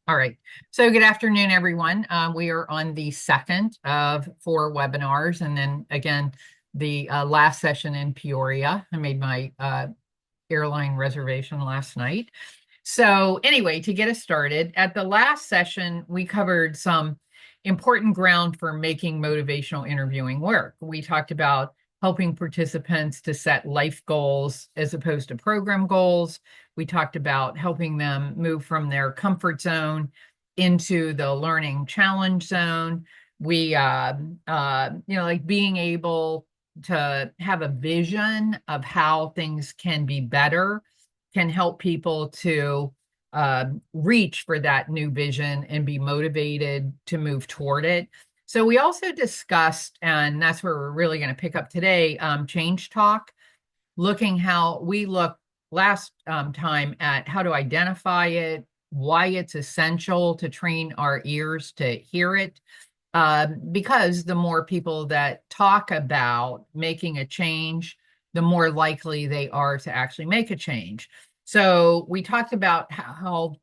All right. So good afternoon, everyone. We are on the second of 4 webinars. And then again, the last session in Peoria. I made my airline reservation last night. So anyway, to get us started, at the last session, we covered some important ground for making motivational interviewing work. We talked about helping participants to set life goals as opposed to program goals. We talked about helping them move from their comfort zone into the learning challenge zone. We, like being able to have a vision of how things can be better can help people to reach for that new vision and be motivated to move toward it. So we also discussed, and that's where we're really going to pick up today, change talk, looking how we looked last time at how to identify it, why it's essential to train our ears to hear it, because the more people that talk about making a change, the more likely they are to actually make a change. So we talked about how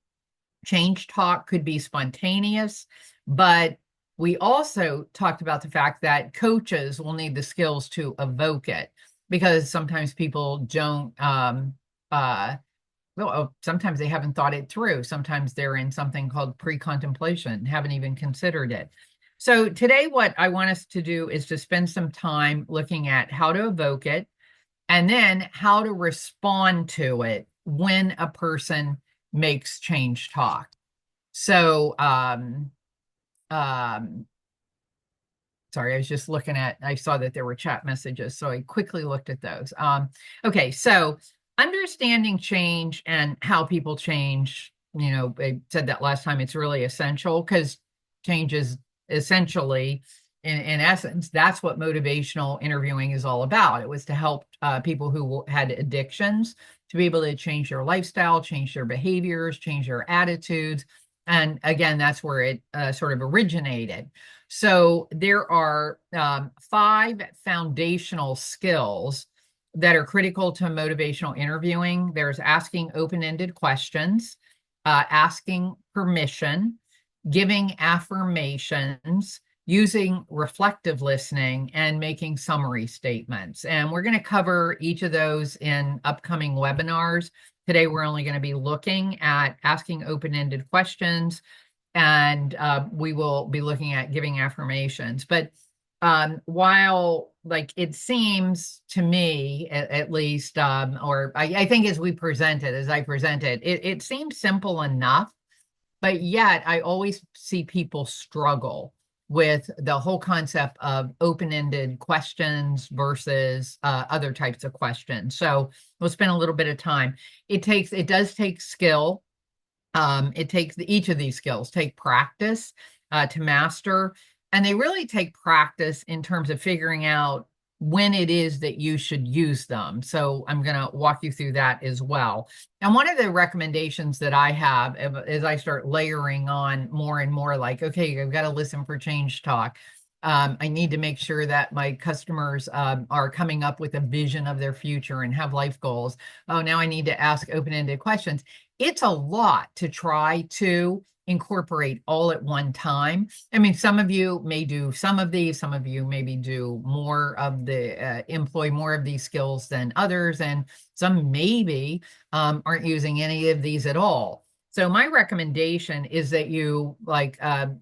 change talk could be spontaneous, but we also talked about the fact that coaches will need the skills to evoke it because sometimes people don't sometimes they haven't thought it through. Sometimes they're in something called pre-contemplation, haven't even considered it. So today what I want us to do is to spend some time looking at how to evoke it and then how to respond to it when a person makes change talk. So sorry, I was just looking at, I saw that there were chat messages, so I quickly looked at those. Okay, so understanding change and how people change, I said that last time, it's really essential because change is essentially, in essence, that's what motivational interviewing is all about. It was to help people who had addictions to be able to change their lifestyle, change their behaviors, change their attitudes. And again, that's where it sort of originated. So there are 5 foundational skills that are critical to motivational interviewing. There's asking open-ended questions, asking permission, giving affirmations, using reflective listening, and making summary statements. And we're going to cover each of those in upcoming webinars. Today, we're only going to be looking at asking open-ended questions, and we will be looking at giving affirmations. But while it seems to me, at least, or I think as I present it, it seems simple enough, but yet I always see people struggle with the whole concept of open-ended questions versus other types of questions. So we'll spend a little bit of time. It does take skill. It takes each of these skills take practice to master, and they really take practice in terms of figuring out when it is that you should use them. So I'm going to walk you through that as well. And one of the recommendations that I have as I start layering on more and more, like, okay, I've got to listen for change talk. I need to make sure that my customers are coming up with a vision of their future and have life goals. Oh, now I need to ask open-ended questions. It's a lot to try to incorporate all at one time. I mean, some of you may do some of these, some of you maybe do more of the, employ more of these skills than others, and some maybe aren't using any of these at all. So my recommendation is that you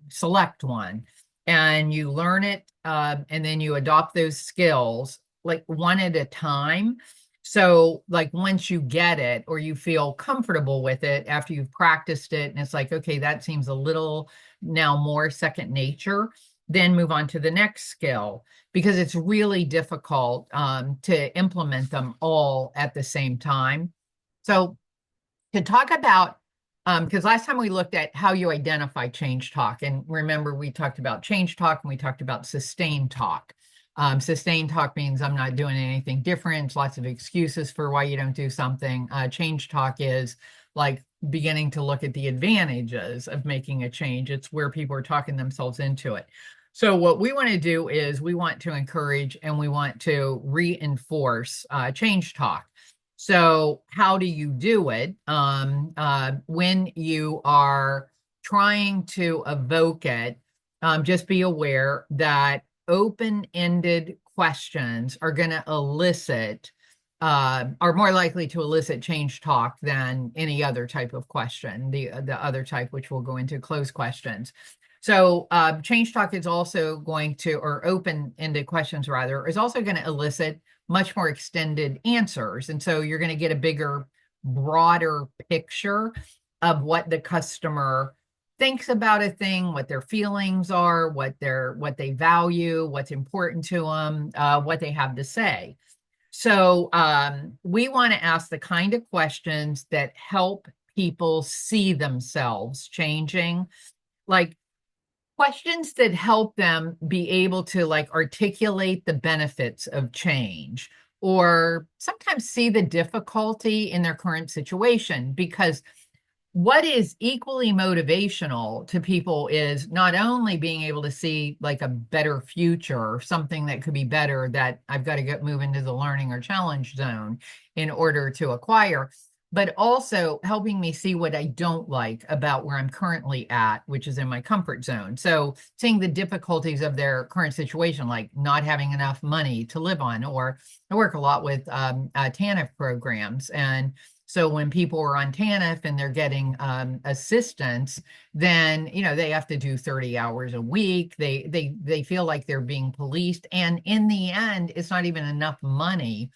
select one and you learn it, and then you adopt those skills like one at a time. So once you get it or you feel comfortable with it after you've practiced it and it's like, okay, that seems a little now more second nature, then move on to the next skill, because it's really difficult to implement them all at the same time. So to talk about, because last time we looked at how you identify change talk, and remember we talked about change talk and we talked about sustained talk. Sustained talk means I'm not doing anything different. Lots of excuses for why you don't do something. Change talk is like beginning to look at the advantages of making a change. It's where people are talking themselves into it. So what we want to do is we want to encourage and we want to reinforce change talk. So how do you do it? When you are trying to evoke it, just be aware that open-ended questions are going to elicit, are more likely to elicit change talk than any other type of question, the other type, which we'll go into, closed questions. So change talk is also going to, or open-ended questions rather, is also going to elicit much more extended answers. And so you're going to get a bigger, broader picture of what the customer thinks about a thing, what their feelings are, what they value, what's important to them, what they have to say. So we want to ask the kind of questions that help people see themselves changing, like questions that help them be able to like articulate the benefits of change, or sometimes see the difficulty in their current situation. Because what is equally motivational to people is not only being able to see like a better future, something that could be better, that I've got to move into the learning or challenge zone in order to acquire, but also helping me see what I don't like about where I'm currently at, which is in my comfort zone. So seeing the difficulties of their current situation, like not having enough money to live on, or I work a lot with TANF programs. And so when people are on TANF and they're getting assistance, then, you know, they have to do 30 hours a week. They feel like they're being policed. And in the end, it's not even enough money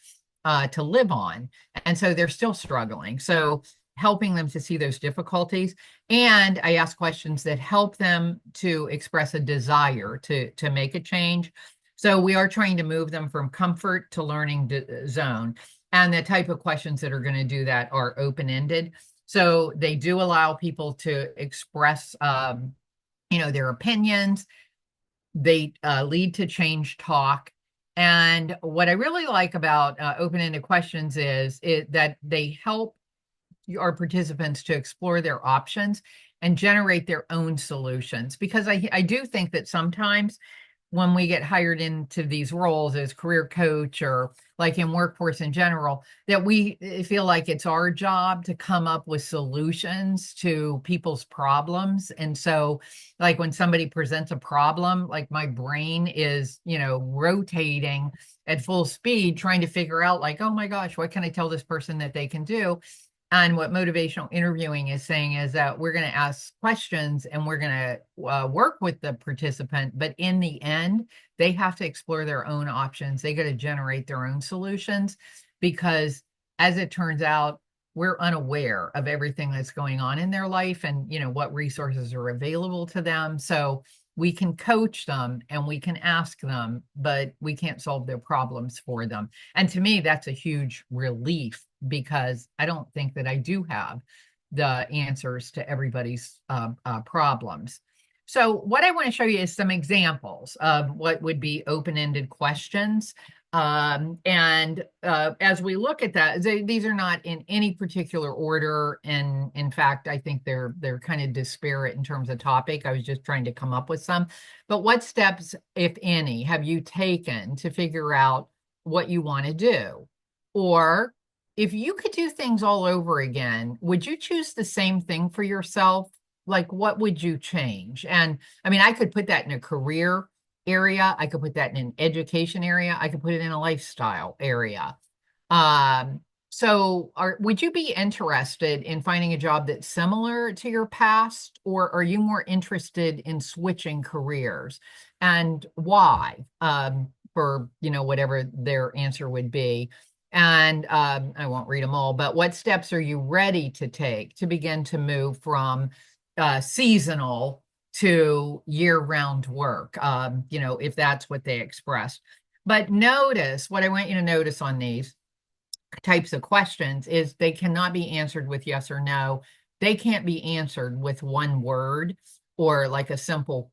to live on. And so they're still struggling. So helping them to see those difficulties. And I ask questions that help them to express a desire to make a change. So we are trying to move them from comfort to learning zone. And the type of questions that are going to do that are open-ended. So they do allow people to express, you know, their opinions. They lead to change talk. And what I really like about open-ended questions is that they help our participants to explore their options and generate their own solutions. Because I do think that sometimes when we get hired into these roles as career coach, or like in workforce in general, that we feel like it's our job to come up with solutions to people's problems. And so like when somebody presents a problem, like my brain is, you know, rotating at full speed, trying to figure out like, oh my gosh, what can I tell this person that they can do? And what motivational interviewing is saying is that we're going to ask questions and we're going to work with the participant, but in the end, they have to explore their own options. They got to generate their own solutions, because as it turns out, we're unaware of everything that's going on in their life and, you know, what resources are available to them. So we can coach them and we can ask them, but we can't solve their problems for them. And to me, that's a huge relief, because I don't think that I do have the answers to everybody's problems. So what I want to show you is some examples of what would be open-ended questions. As we look at that, these are not in any particular order. And in fact, I think they're kind of disparate in terms of topic. I was just trying to come up with some. But what steps, if any, have you taken to figure out what you want to do? Or if you could do things all over again, would you choose the same thing for yourself? Like, what would you change? And I mean, I could put that in a career area. I could put that in an education area. I could put it in a lifestyle area. So would you be interested in finding a job that's similar to your past, or are you more interested in switching careers, and why? For, you know, whatever their answer would be. And I won't read them all, but what steps are you ready to take to begin to move from seasonal to year-round work, you know, if that's what they expressed. But notice, what I want you to notice on these types of questions is they cannot be answered with yes or no. They can't be answered with one word or like a simple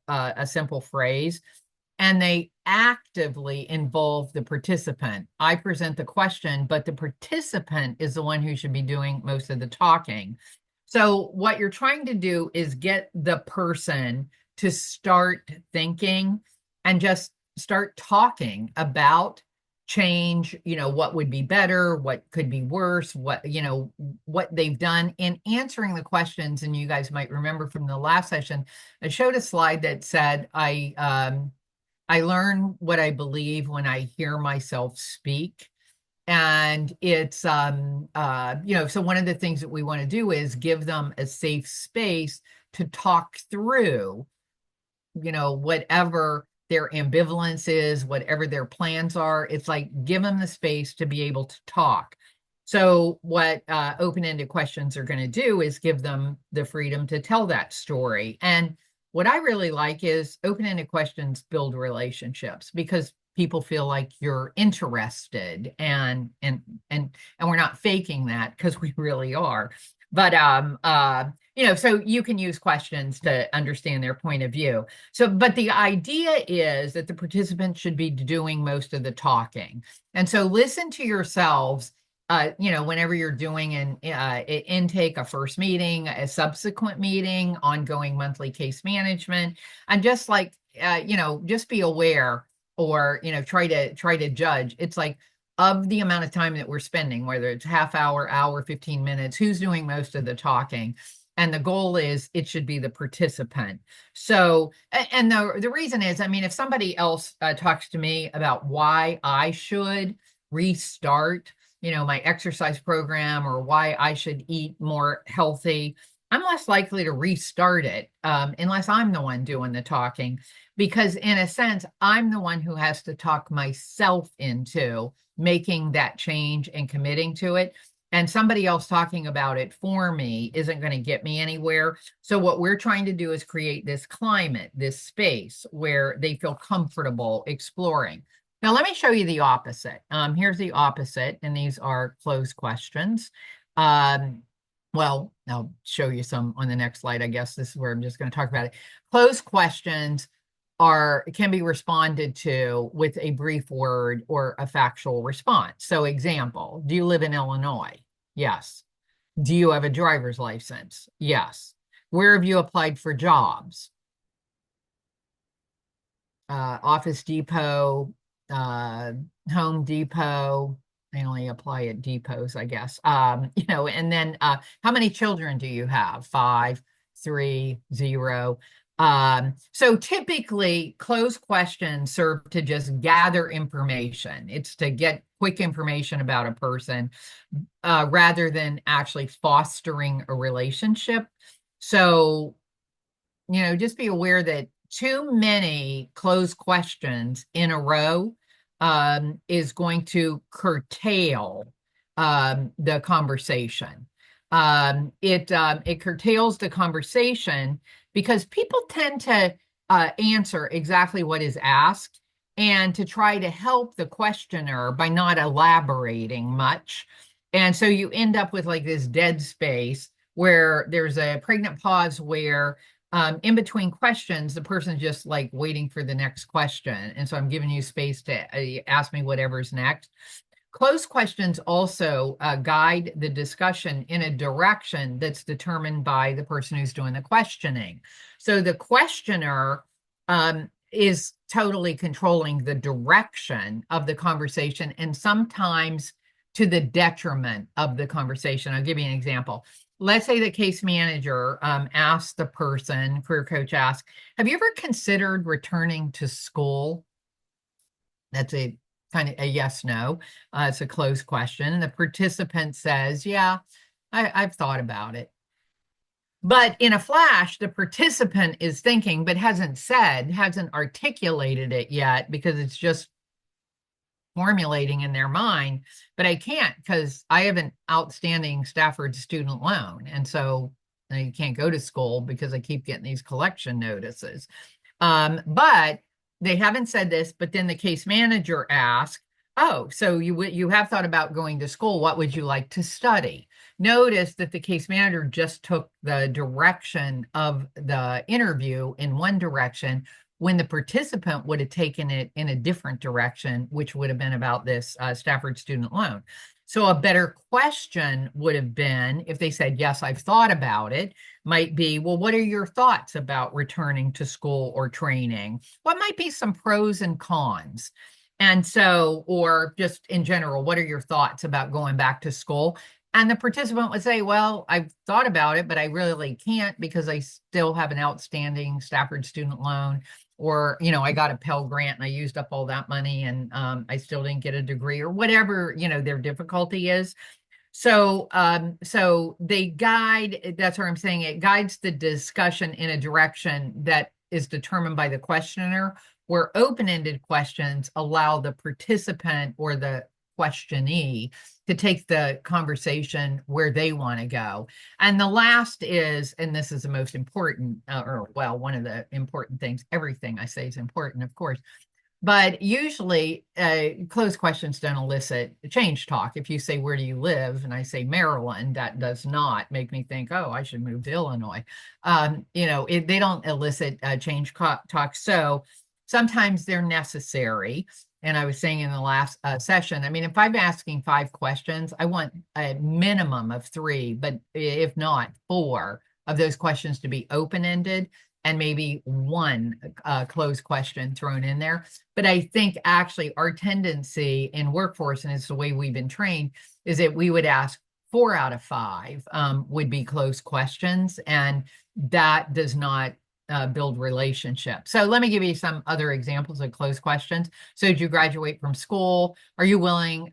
phrase. And they actively involve the participant. I present the question, but the participant is the one who should be doing most of the talking. So what you're trying to do is get the person to start thinking and just start talking about change, what would be better, what could be worse, what they've done in answering the questions. And you guys might remember from the last session, I showed a slide that said, I learn what I believe when I hear myself speak. And it's, so one of the things that we want to do is give them a safe space to talk through, whatever their ambivalence is, whatever their plans are. It's like, give them the space to be able to talk. So what open-ended questions are going to do is give them the freedom to tell that story. And what I really like is open-ended questions build relationships, because people feel like you're interested, and we're not faking that, because we really are. But so you can use questions to understand their point of view. So, but the idea is that the participants should be doing most of the talking. And so listen to yourselves, whenever you're doing an intake, a first meeting, a subsequent meeting, ongoing monthly case management, and just like, just be aware, or, try to judge. It's like, of the amount of time that we're spending, whether it's half hour, 15 minutes, who's doing most of the talking? And the goal is it should be the participant. So, and the reason is, if somebody else talks to me about why I should restart, my exercise program, or why I should eat more healthy, I'm less likely to restart it unless I'm the one doing the talking, because in a sense, I'm the one who has to talk myself into making that change and committing to it. And somebody else talking about it for me isn't going to get me anywhere. So what we're trying to do is create this climate, this space where they feel comfortable exploring. Now, let me show you the opposite. Here's the opposite, and these are closed questions. Well, I'll show you some on the next slide. I guess this is where I'm just going to talk about it. Closed questions can be responded to with a brief word or a factual response. So, example, do you live in Illinois? Yes. Do you have a driver's license? Yes. Where have you applied for jobs? Office Depot, Home Depot. I only apply at depots, I guess. And then how many children do you have? 5, 3, 0. So typically closed questions serve to just gather information. It's to get quick information about a person rather than actually fostering a relationship. So, just be aware that too many closed questions in a row is going to curtail the conversation. It curtails the conversation because people tend to answer exactly what is asked, and to try to help the questioner by not elaborating much. And so you end up with like this dead space where there's a pregnant pause where in between questions, the person's just like waiting for the next question. And so I'm giving you space to ask me whatever's next. Closed questions also guide the discussion in a direction that's determined by the person who's doing the questioning. So the questioner is totally controlling the direction of the conversation, and sometimes to the detriment of the conversation. I'll give you an example. Let's say the case manager asks the person, career coach asks, have you ever considered returning to school? That's a kind of a yes, no. It's a closed question. The participant says, yeah, I've thought about it. But in a flash, the participant is thinking, but hasn't articulated it yet, because it's just formulating in their mind. But I can't, because I have an outstanding Stafford student loan. And so you can't go to school because I keep getting these collection notices. But they haven't said this, but then the case manager asks, oh, so you have thought about going to school. What would you like to study? Notice that the case manager just took the direction of the interview in one direction, when the participant would have taken it in a different direction, which would have been about this Stafford student loan. So a better question would have been, if they said, yes, I've thought about it, might be, well, what are your thoughts about returning to school or training? What might be some pros and cons? And so, or just in general, what are your thoughts about going back to school? And the participant would say, well, I've thought about it, but I really can't because I still have an outstanding Stafford student loan. Or, I got a Pell Grant and I used up all that money and I still didn't get a degree or whatever, their difficulty is. So they guide, that's what I'm saying, it guides the discussion in a direction that is determined by the questioner, where open-ended questions allow the participant or the questionee to take the conversation where they want to go. And the last is, and this is the most important, or well, one of the important things, everything I say is important, of course, but usually, closed questions don't elicit change talk. If you say, where do you live? And I say Maryland, that does not make me think, oh, I should move to Illinois. They don't elicit change talk. So sometimes they're necessary. And I was saying in the last session, I mean, if I'm asking 5 questions, I want a minimum of 3, but if not 4 of those questions to be open-ended and maybe 1 closed question thrown in there. But I think actually our tendency in workforce, and it's the way we've been trained, is that we would ask 4 out of 5 would be closed questions, and that does not build relationships. So let me give you some other examples of closed questions. So did you graduate from school? Are you willing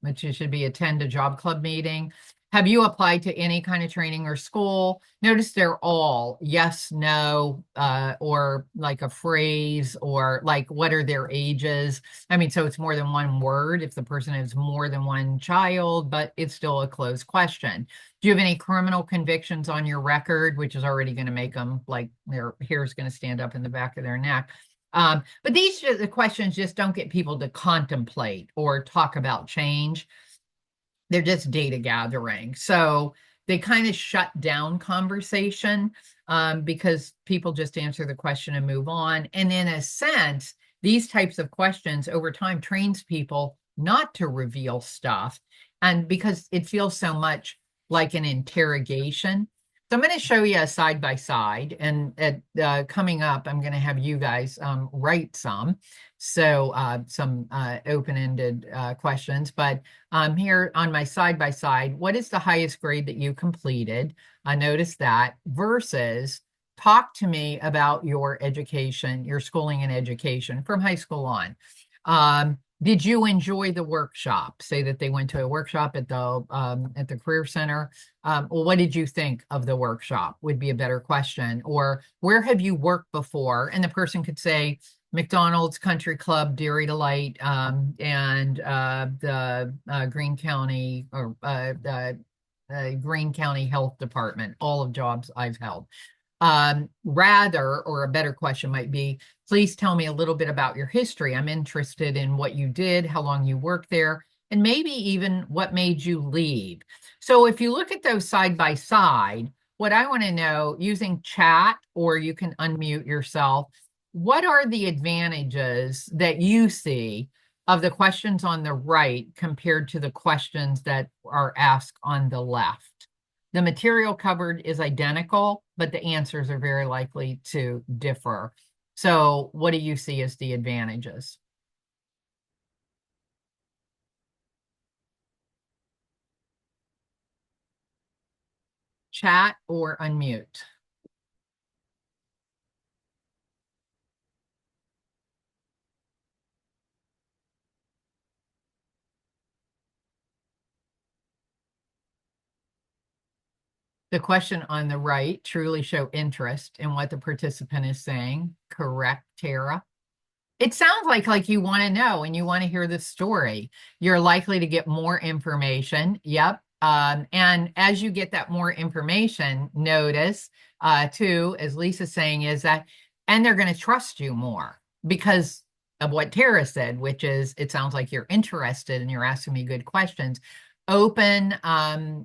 which should be attend a job club meeting? Have you applied to any kind of training or school? Notice they're all yes, no, or like a phrase, or like what are their ages? I mean, so it's more than 1 word if the person has more than 1 child, but it's still a closed question. Do you have any criminal convictions on your record, which is already going to make them like their hair is going to stand up in the back of their neck? But the questions just don't get people to contemplate or talk about change. They're just data gathering. So they kind of shut down conversation because people just answer the question and move on. And in a sense, these types of questions over time trains people not to reveal stuff. And because it feels so much like an interrogation. So I'm going to show you a side by side, and coming up, I'm going to have you guys write some. So some open-ended questions, but here on my side by side, what is the highest grade that you completed? Notice that versus talk to me about your education, your schooling and education from high school on. Did you enjoy the workshop? Say that they went to a workshop at the Career Center. Well, what did you think of the workshop? Would be a better question. Or where have you worked before? And the person could say McDonald's, Country Club, Dairy Delight, and the Greene County or Greene County Health Department. All of jobs I've held. Rather, or a better question might be, please tell me a little bit about your history. I'm interested in what you did, how long you worked there, and maybe even what made you leave. So if you look at those side by side, what I want to know, using chat, or you can unmute yourself, what are the advantages that you see of the questions on the right compared to the questions that are asked on the left? The material covered is identical, but the answers are very likely to differ. So what do you see as the advantages? Chat or unmute? The question on the right, truly show interest in what the participant is saying. Correct, Tara? It sounds like you want to know and you want to hear the story. You're likely to get more information. Yep. And as you get that more information, notice too, as Lisa's saying, is that, and they're going to trust you more because of what Tara said, which is, it sounds like you're interested and you're asking me good questions. Open,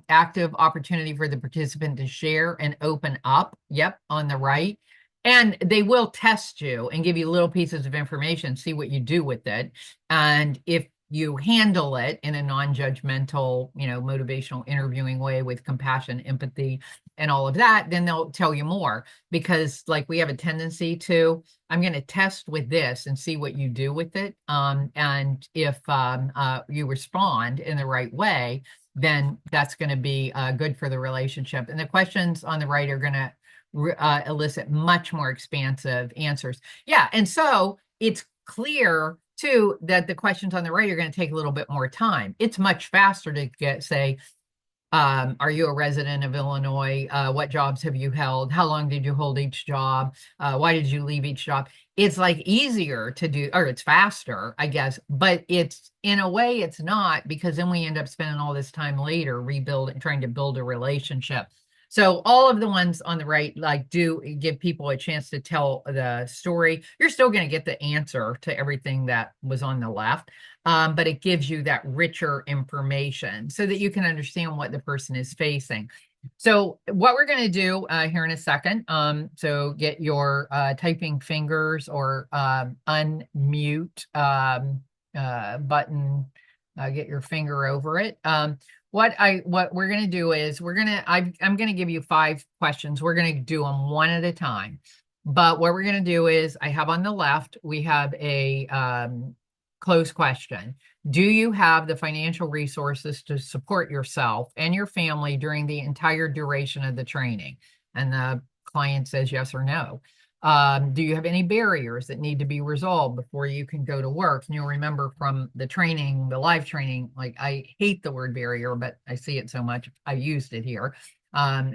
active opportunity for the participant to share and open up. Yep, on the right. And they will test you and give you little pieces of information, see what you do with it. And if you handle it in a non-judgmental, motivational interviewing way with compassion, empathy, and all of that, then they'll tell you more, because like we have a tendency to, I'm going to test with this and see what you do with it. And if you respond in the right way, then that's going to be good for the relationship. And the questions on the right are going to elicit much more expansive answers. Yeah. And so it's clear too that the questions on the right are going to take a little bit more time. It's much faster to say, are you a resident of Illinois? What jobs have you held? How long did you hold each job? Why did you leave each job? It's like easier to do, or it's faster, I guess, but it's in a way it's not, because then we end up spending all this time later rebuilding, trying to build a relationship. So all of the ones on the right, like, do give people a chance to tell the story. You're still going to get the answer to everything that was on the left, but it gives you that richer information so that you can understand what the person is facing. So what we're going to do here in a second, so get your typing fingers or unmute button, get your finger over it. What we're going to do is I'm going to give you 5 questions. We're going to do them one at a time. But what we're going to do is, I have on the left, we have a closed question. Do you have the financial resources to support yourself and your family during the entire duration of the training? And the client says yes or no. Do you have any barriers that need to be resolved before you can go to work? And you'll remember from the training, the live training, like, I hate the word barrier, but I see it so much, I used it here.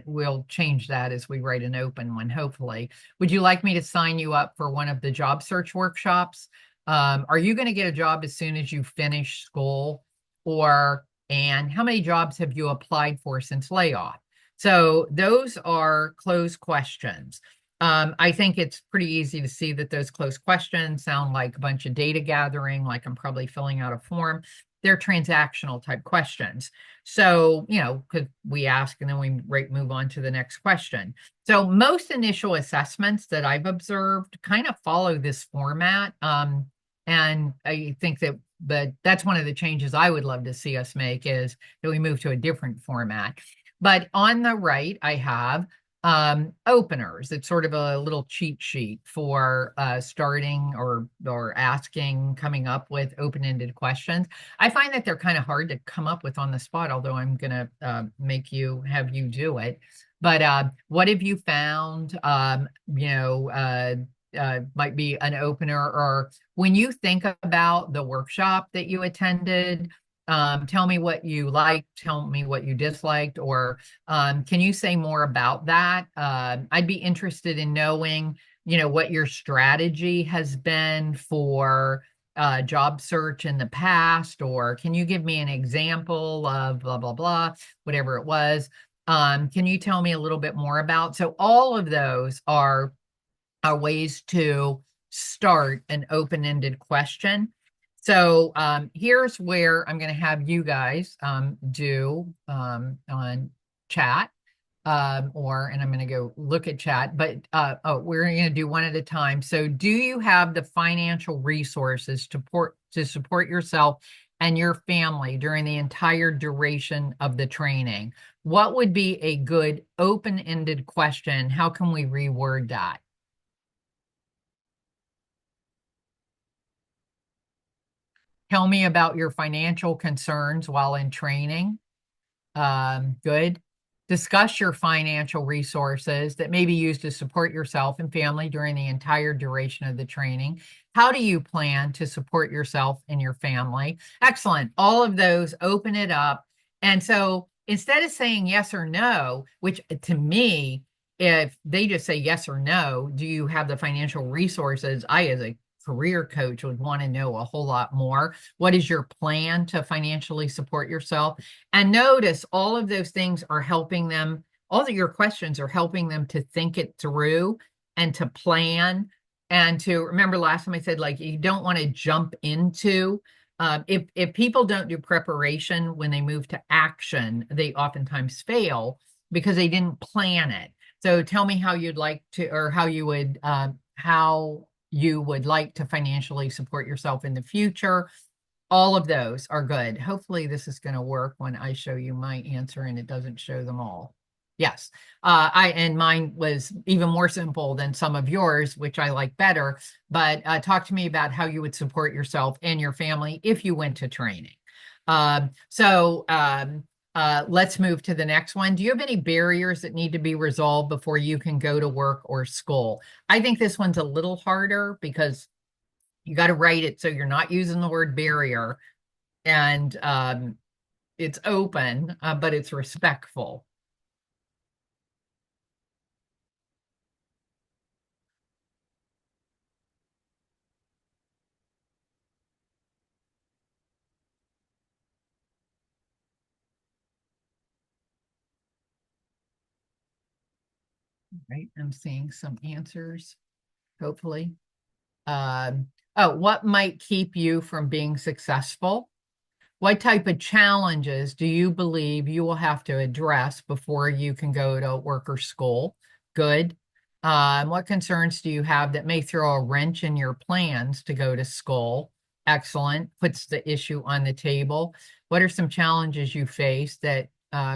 We'll change that as we write an open one, hopefully. Would you like me to sign you up for one of the job search workshops? Are you going to get a job as soon as you finish school? And how many jobs have you applied for since layoff? So those are closed questions. I think it's pretty easy to see that those closed questions sound like a bunch of data gathering, like I'm probably filling out a form. They're transactional type questions. So, could we ask and then we move on to the next question. So most initial assessments that I've observed kind of follow this format. And I think that's one of the changes I would love to see us make, is that we move to a different format. But on the right, I have openers. It's sort of a little cheat sheet for starting or asking, coming up with open-ended questions. I find that they're kind of hard to come up with on the spot, although I'm going to have you do it. But what have you found? Might be an opener. Or when you think about the workshop that you attended, tell me what you liked, tell me what you disliked, or can you say more about that? I'd be interested in knowing, what your strategy has been for job search in the past, or can you give me an example of blah, blah, blah, whatever it was. Can you tell me a little bit more about? So all of those are ways to start an open-ended question. So here's where I'm going to have you guys do on chat, and I'm going to go look at chat, but we're going to do one at a time. So do you have the financial resources to support yourself and your family during the entire duration of the training? What would be a good open-ended question? How can we reword that? Tell me about your financial concerns while in training. Good. Discuss your financial resources that may be used to support yourself and family during the entire duration of the training. How do you plan to support yourself and your family? Excellent. All of those, open it up. And so instead of saying yes or no, which to me, if they just say yes or no, do you have the financial resources? I, as a career coach, would want to know a whole lot more. What is your plan to financially support yourself? And notice all of those things are helping them, all of your questions are helping them to think it through and to plan. And to remember, last time I said, like, you don't want to jump into, if people don't do preparation when they move to action, they oftentimes fail because they didn't plan it. So tell me how you'd like to, or how you would like to financially support yourself in the future. All of those are good. Hopefully this is going to work when I show you my answer and it doesn't show them all. Yes. And mine was even more simple than some of yours, which I like better. But talk to me about how you would support yourself and your family if you went to training. Let's move to the next one. Do you have any barriers that need to be resolved before you can go to work or school? I think this one's a little harder because you got to write it so you're not using the word barrier, and it's open, but it's respectful. Right. I'm seeing some answers, hopefully. Oh, what might keep you from being successful? What type of challenges do you believe you will have to address before you can go to work or school? Good. What concerns do you have that may throw a wrench in your plans to go to school? Excellent. Puts the issue on the table. What are some challenges you face that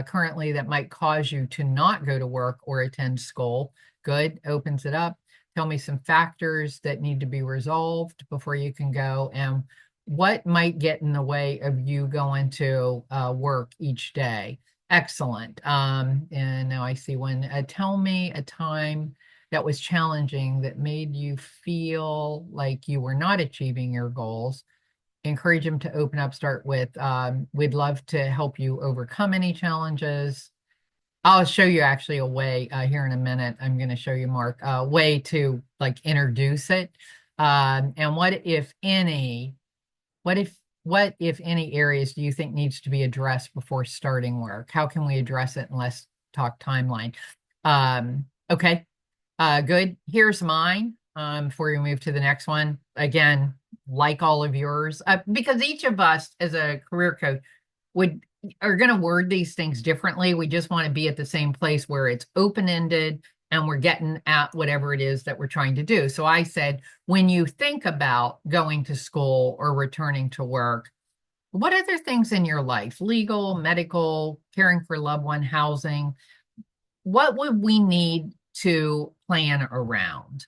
currently that might cause you to not go to work or attend school? Good. Opens it up. Tell me some factors that need to be resolved before you can go, and what might get in the way of you going to work each day? Excellent. And now I see one. Tell me a time that was challenging that made you feel like you were not achieving your goals. Encourage them to open up. Start with, we'd love to help you overcome any challenges. I'll show you actually a way here in a minute. I'm going to show you, Mark, a way to like introduce it. And what if any areas do you think needs to be addressed before starting work? How can we address it? And let's talk timeline. Okay, good. Here's mine. Before we move to the next one, again, like all of yours, because each of us as a career coach would are going to word these things differently. We just want to be at the same place where it's open-ended and we're getting at whatever it is that we're trying to do. So I said, when you think about going to school or returning to work, what other things in your life, legal, medical, caring for loved one, housing, what would we need to plan around?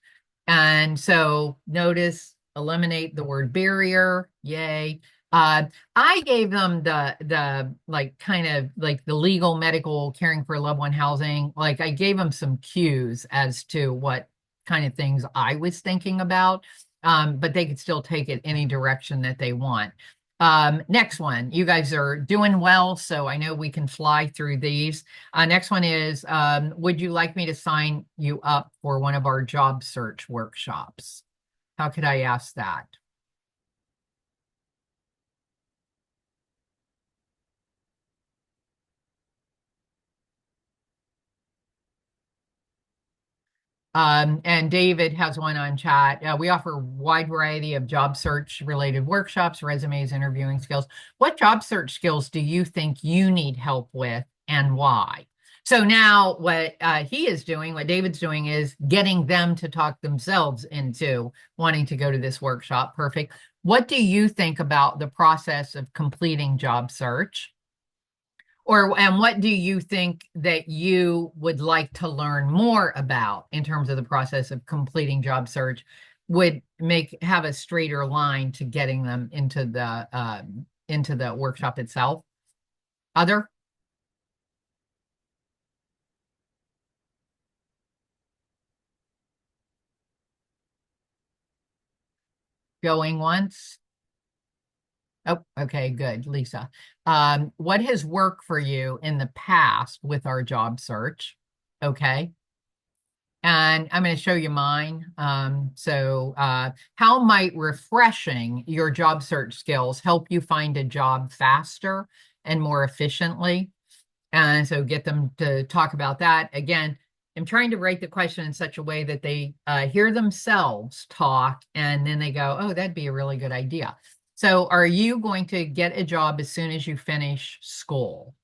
And so notice, eliminate the word barrier. Yay. Uh, I gave them the like kind of like the legal, medical, caring for a loved one, housing. Like I gave them some cues as to what kind of things I was thinking about. But they could still take it any direction that they want. Next one, you guys are doing well, so I know we can fly through these. Next one is, would you like me to sign you up for one of our job search workshops? How could I ask that? And David has one on chat. We offer a wide variety of job search related workshops, resumes, interviewing skills. What job search skills do you think you need help with and why? So now what he is doing, what David's doing is getting them to talk themselves into wanting to go to this workshop. Perfect. What do you think about the process of completing job search? And what do you think that you would like to learn more about in terms of the process of completing job search would make have a straighter line to getting them into the workshop itself? Other going once? Oh, okay, good, Lisa. What has worked for you in the past with our job search? Okay. And I'm going to show you mine. How might refreshing your job search skills help you find a job faster and more efficiently? And so get them to talk about that. Again, I'm trying to write the question in such a way that they hear themselves talk and then they go, oh, that'd be a really good idea. So, are you going to get a job as soon as you finish school?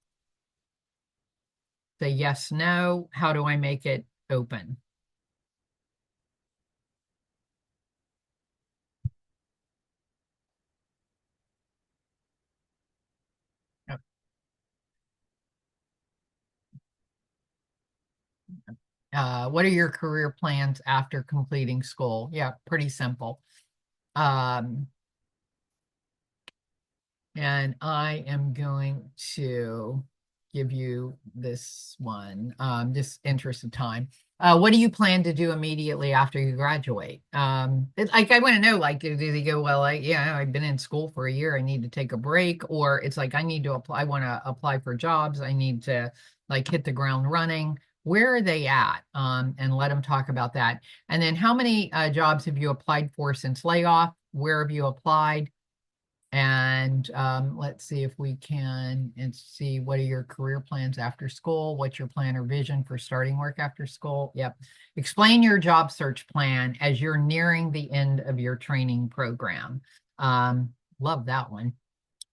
Say yes, no. How do I make it open? What are your career plans after completing school? Yeah, pretty simple. Um, and I am going to give you this one, just interest of time. What do you plan to do immediately after you graduate? Like I want to know, like, do they go, well, yeah, I've been in school for a year, I need to take a break, or it's like I need to apply, I want to apply for jobs, I need to like hit the ground running. Where are they at? And let them talk about that. And then how many jobs have you applied for since layoff? Where have you applied? And let's see if we can and see what are your career plans after school? What's your plan or vision for starting work after school? Yep. Explain your job search plan as you're nearing the end of your training program. Love that one.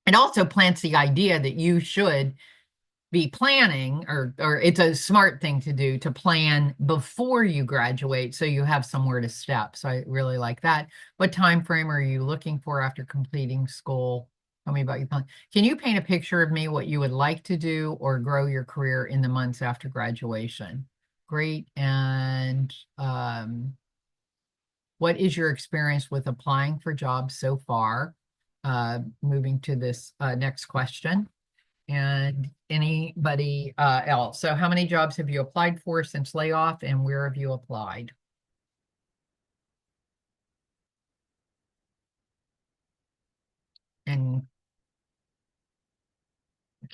It also plants the idea that you should be planning, or it's a smart thing to do to plan before you graduate so you have somewhere to step. So I really like that. What time frame are you looking for after completing school? Tell me about your plan. Can you paint a picture of me what you would like to do or grow your career in the months after graduation? Great. And what is your experience with applying for jobs so far? Moving to this next question. And anybody else? So how many jobs have you applied for since layoff, and where have you applied? And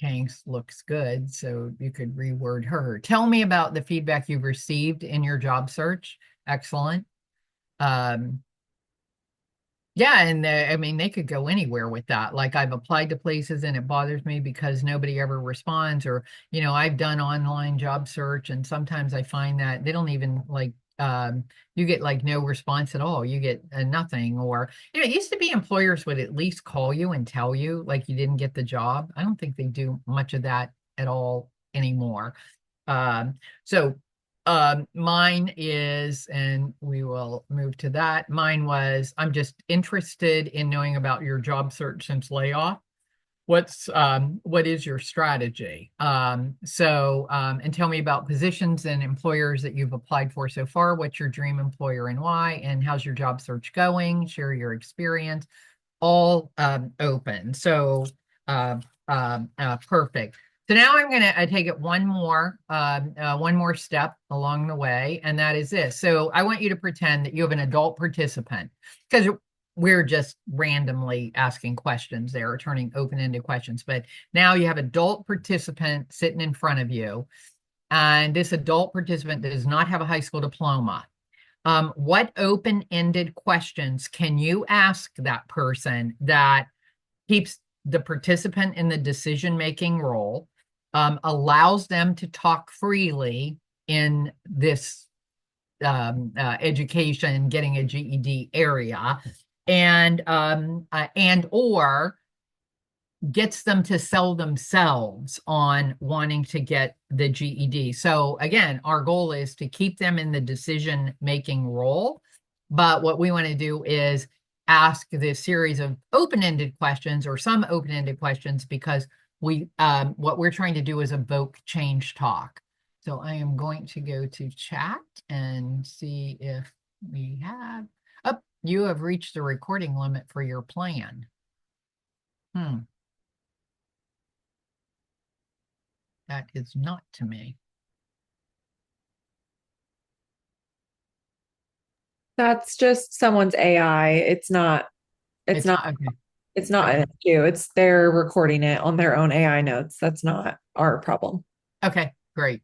Kangs looks good, so you could reword her. Tell me about the feedback you've received in your job search. Excellent. Um, Yeah, and I mean, they could go anywhere with that. Like I've applied to places and it bothers me because nobody ever responds, or, I've done online job search and sometimes I find that they don't even like, you get like no response at all. You get nothing, or, it used to be employers would at least call you and tell you like you didn't get the job. I don't think they do much of that at all anymore. So mine is, and we will move to that. Mine was, I'm just interested in knowing about your job search since layoff. What is your strategy? And tell me about positions and employers that you've applied for so far. What's your dream employer and why? And how's your job search going? Share your experience. All open. So perfect. So now I'm going to take it one more step along the way, and that is this. So I want you to pretend that you have an adult participant, because we're just randomly asking questions there, or turning open-ended questions. But now you have adult participant sitting in front of you, and this adult participant does not have a high school diploma. What open-ended questions can you ask that person that keeps the participant in the decision-making role, allows them to talk freely in this education, getting a GED area, and or gets them to sell themselves on wanting to get the GED. So again, our goal is to keep them in the decision-making role. But what we want to do is ask this series of open-ended questions, or some open-ended questions, because what we're trying to do is evoke change talk. So I am going to go to chat and see if we have. Oh, you have reached the recording limit for your plan. That is not to me. That's just someone's AI. It's It's not, not okay. it's not an Okay. issue. It's they're recording it on their own AI notes. That's not our problem. Okay, great.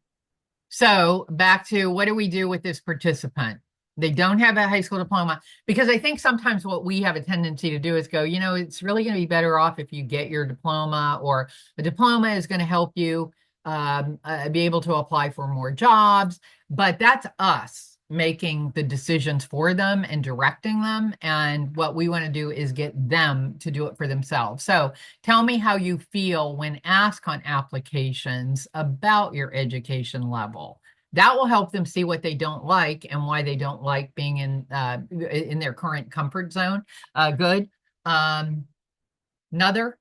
So back to, what do we do with this participant? They don't have a high school diploma, because I think sometimes what we have a tendency to do is go, it's really going to be better off if you get your diploma, or a diploma is going to help you be able to apply for more jobs. But that's us making the decisions for them and directing them. And what we want to do is get them to do it for themselves. So tell me how you feel when asked on applications about your education level. That will help them see what they don't like and why they don't like being in their current comfort zone. Good. Another.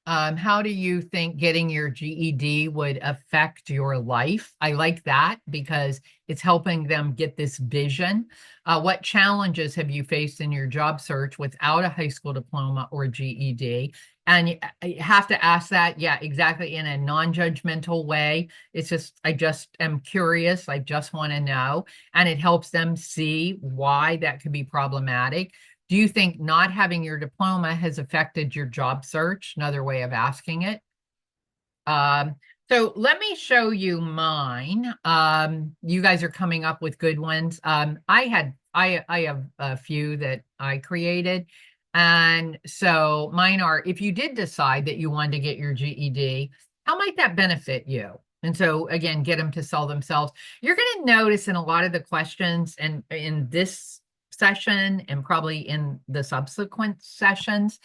How do you think getting your GED would affect your life? I like that because it's helping them get this vision. What challenges have you faced in your job search without a high school diploma or GED? And you have to ask that, yeah, exactly, in a non-judgmental way. It's just, I just am curious. I just want to know. And it helps them see why that could be problematic. Do you think not having your diploma has affected your job search? Another way of asking it. Um, so let me show you mine. You guys are coming up with good ones. I have a few that I created. And so mine are, if you did decide that you wanted to get your GED, how might that benefit you? And so again, get them to sell themselves. You're going to notice in a lot of the questions and in this session and probably in the subsequent sessions,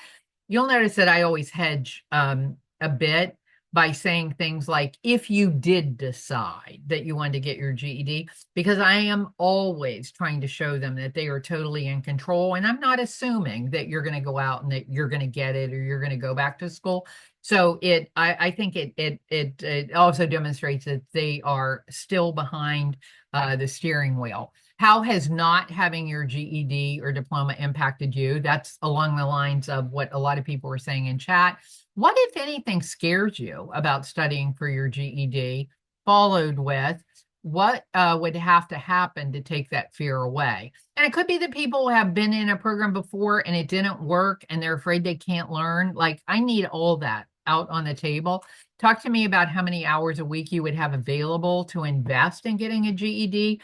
you'll notice that I always hedge a bit by saying things like, if you did decide that you wanted to get your GED, because I am always trying to show them that they are totally in control. And I'm not assuming that you're going to go out and that you're going to get it or you're going to go back to school. So I think it also demonstrates that they are still behind the steering wheel. How has not having your GED or diploma impacted you? That's along the lines of what a lot of people were saying in chat. What, if anything, scares you about studying for your GED? Followed with, what would have to happen to take that fear away? And it could be that people have been in a program before and it didn't work and they're afraid they can't learn. Like, I need all that out on the table. Talk to me about how many hours a week you would have available to invest in getting a GED.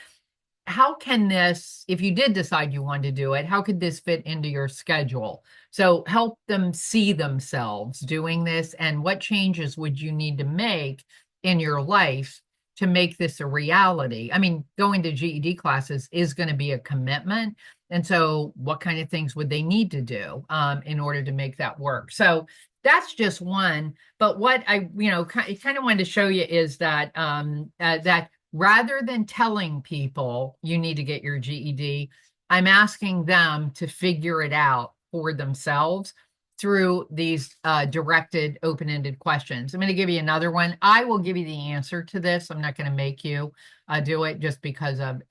How can this, if you did decide you wanted to do it, how could this fit into your schedule? So help them see themselves doing this, and what changes would you need to make in your life to make this a reality? I mean, going to GED classes is going to be a commitment. And so what kind of things would they need to do in order to make that work? So that's just one. But what I, kind of wanted to show you is that that rather than telling people you need to get your GED, I'm asking them to figure it out for themselves through these directed open-ended questions. I'm going to give you another one. I will give you the answer to this. I'm not going to make you do it just because of,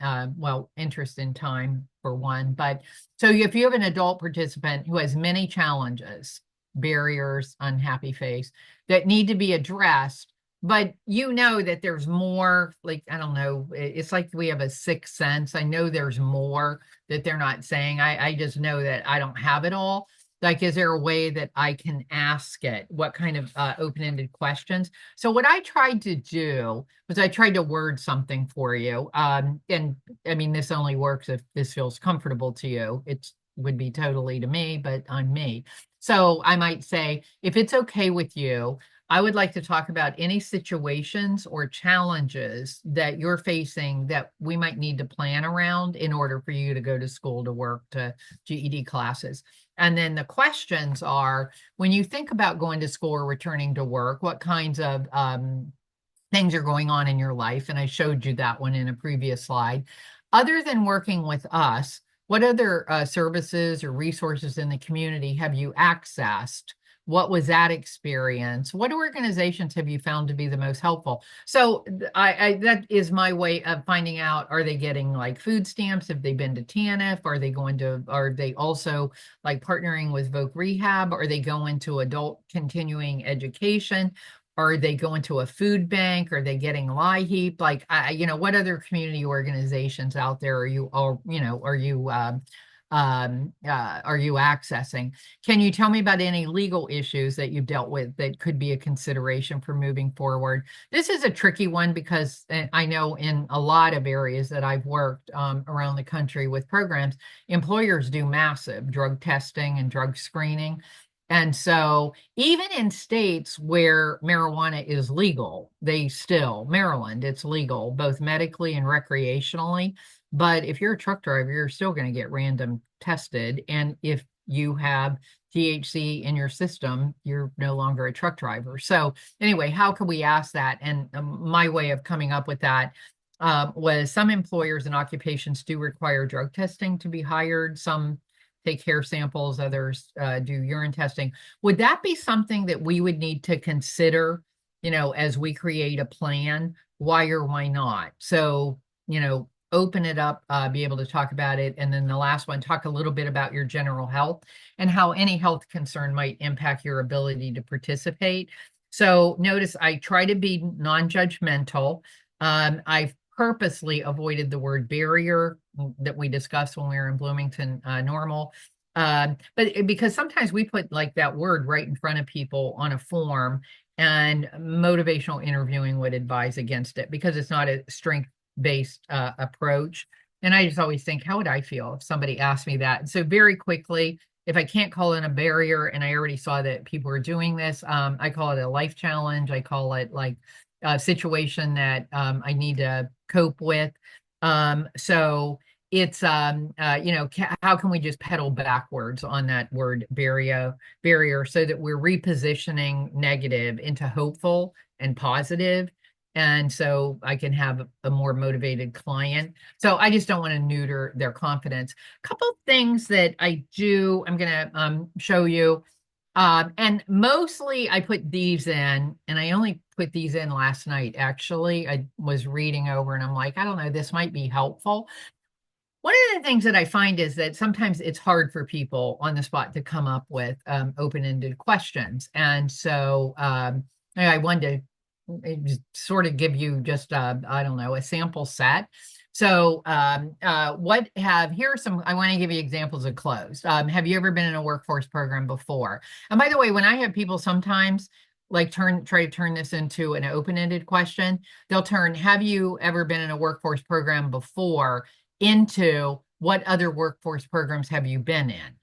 interest in time for one. But so if you have an adult participant who has many challenges, barriers, unhappy face, that need to be addressed, but you know that there's more, like, I don't know, it's like we have a sixth sense. I know there's more that they're not saying. I just know that I don't have it all. Like, is there a way that I can ask it? What kind of open-ended questions? So what I tried to do was I tried to word something for you. And I mean, this only works if this feels comfortable to you. It would be totally to me, but on me. So I might say, if it's okay with you, I would like to talk about any situations or challenges that you're facing that we might need to plan around in order for you to go to school, to work, to GED classes. And then the questions are, when you think about going to school or returning to work, what kinds of things are going on in your life? And I showed you that one in a previous slide. Other than working with us, what other services or resources in the community have you accessed? What was that experience? What organizations have you found to be the most helpful? So that is my way of finding out, are they getting like food stamps? Have they been to TANF? Are they also like partnering with Voc Rehab? Are they going to adult continuing education? Are they going to a food bank? Are they getting LIHEAP? Like, what other community organizations out there are you accessing? Can you tell me about any legal issues that you've dealt with that could be a consideration for moving forward? This is a tricky one because I know in a lot of areas that I've worked around the country with programs, employers do massive drug testing and drug screening. And so even in states where marijuana is legal, Maryland, it's legal, both medically and recreationally. But if you're a truck driver, you're still going to get random tested. And if you have THC in your system, you're no longer a truck driver. So anyway, how can we ask that? And my way of coming up with that was, some employers and occupations do require drug testing to be hired. Some take hair samples, others do urine testing. Would that be something that we would need to consider, as we create a plan? Why or why not? So, open it up, be able to talk about it. And then the last one, talk a little bit about your general health and how any health concern might impact your ability to participate. So notice I try to be non-judgmental. I've purposely avoided the word barrier that we discussed when we were in Bloomington Normal. But because sometimes we put like that word right in front of people on a form, and motivational interviewing would advise against it because it's not a strength-based approach. And I just always think, how would I feel if somebody asked me that? And so very quickly, if I can't call it a barrier, and I already saw that people are doing this, I call it a life challenge. I call it like a situation that I need to cope with. So it's how can we just pedal backwards on that word barrier so that we're repositioning negative into hopeful and positive, and so I can have a more motivated client. So I just don't want to neuter their confidence. A couple things that I do, I'm going to show you. And mostly I put these in, and I only put these in last night, actually. I was reading over and I'm like, I don't know, this might be helpful. One of the things that I find is that sometimes it's hard for people on the spot to come up with open-ended questions. And so I wanted to sort of give you just, I don't know, a sample set. So I want to give you examples of closed. Have you ever been in a workforce program before? And by the way, when I have people sometimes like try to turn this into an open-ended question, they'll turn, have you ever been in a workforce program before, into what other workforce programs have you been in?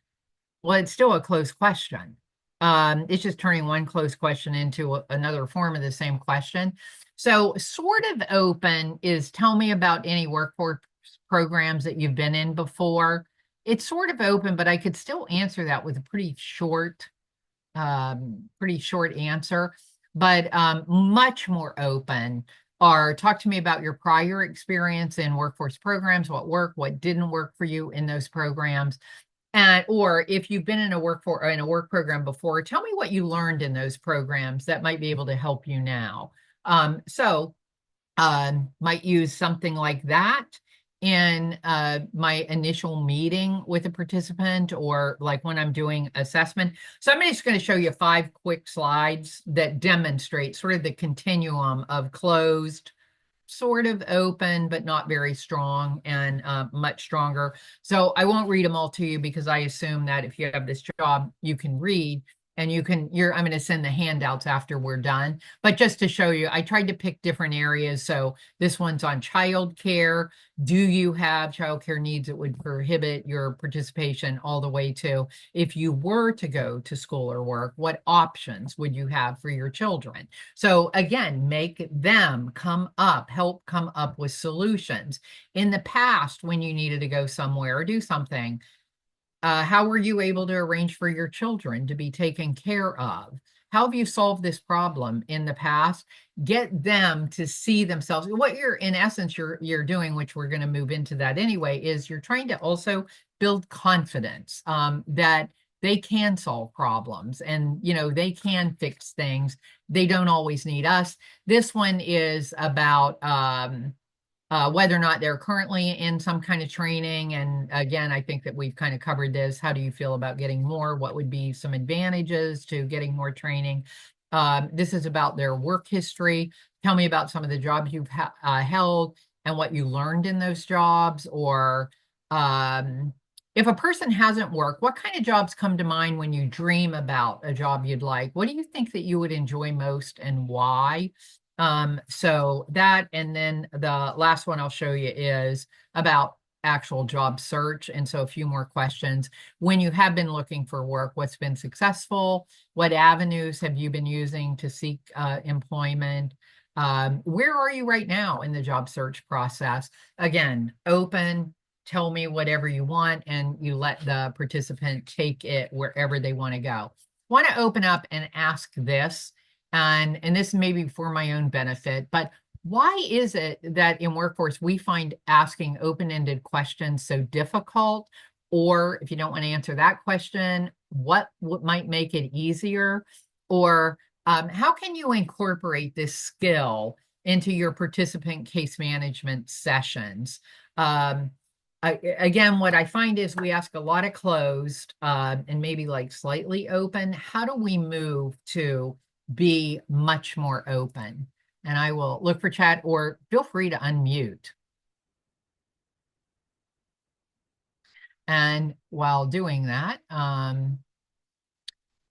Well, it's still a closed question. It's just turning one closed question into another form of the same question. So sort of open is tell me about any workforce programs that you've been in before. It's sort of open, but I could still answer that with a pretty short answer. But much more open are talk to me about your prior experience in workforce programs, what worked, what didn't work for you in those programs. And or if you've been in a work program before, tell me what you learned in those programs that might be able to help you now. Might use something like that in my initial meeting with a participant, or like when I'm doing assessment. So I'm just going to show you 5 quick slides that demonstrate sort of the continuum of closed, sort of open, but not very strong, and much stronger. So I won't read them all to you because I assume that if you have this job, you can read. And I'm going to send the handouts after we're done. But just to show you, I tried to pick different areas. So this one's on childcare. Do you have childcare needs that would prohibit your participation, all the way to if you were to go to school or work, what options would you have for your children? So again, make them help come up with solutions. In the past, when you needed to go somewhere or do something, how were you able to arrange for your children to be taken care of? How have you solved this problem in the past? Get them to see themselves. What in essence, you're doing, which we're going to move into that anyway, is you're trying to also build confidence that they can solve problems, and they can fix things. They don't always need us. This one is about whether or not they're currently in some kind of training. And again, I think that we've kind of covered this. How do you feel about getting more? What would be some advantages to getting more training? This is about their work history. Tell me about some of the jobs you've held and what you learned in those jobs. Or if a person hasn't worked, what kind of jobs come to mind when you dream about a job you'd like? What do you think that you would enjoy most, and why? So that, and then the last one I'll show you is about actual job search. And so a few more questions. When you have been looking for work, what's been successful? What avenues have you been using to seek employment? Where are you right now in the job search process? Again, open, tell me whatever you want, and you let the participant take it wherever they want to go. Want to open up and ask this. And this may be for my own benefit, but why is it that in workforce we find asking open-ended questions so difficult? Or if you don't want to answer that question, what might make it easier? Or how can you incorporate this skill into your participant case management sessions? Again, what I find is we ask a lot of closed and maybe like slightly open. How do we move to be much more open? And I will look for chat, or feel free to unmute. And while doing that,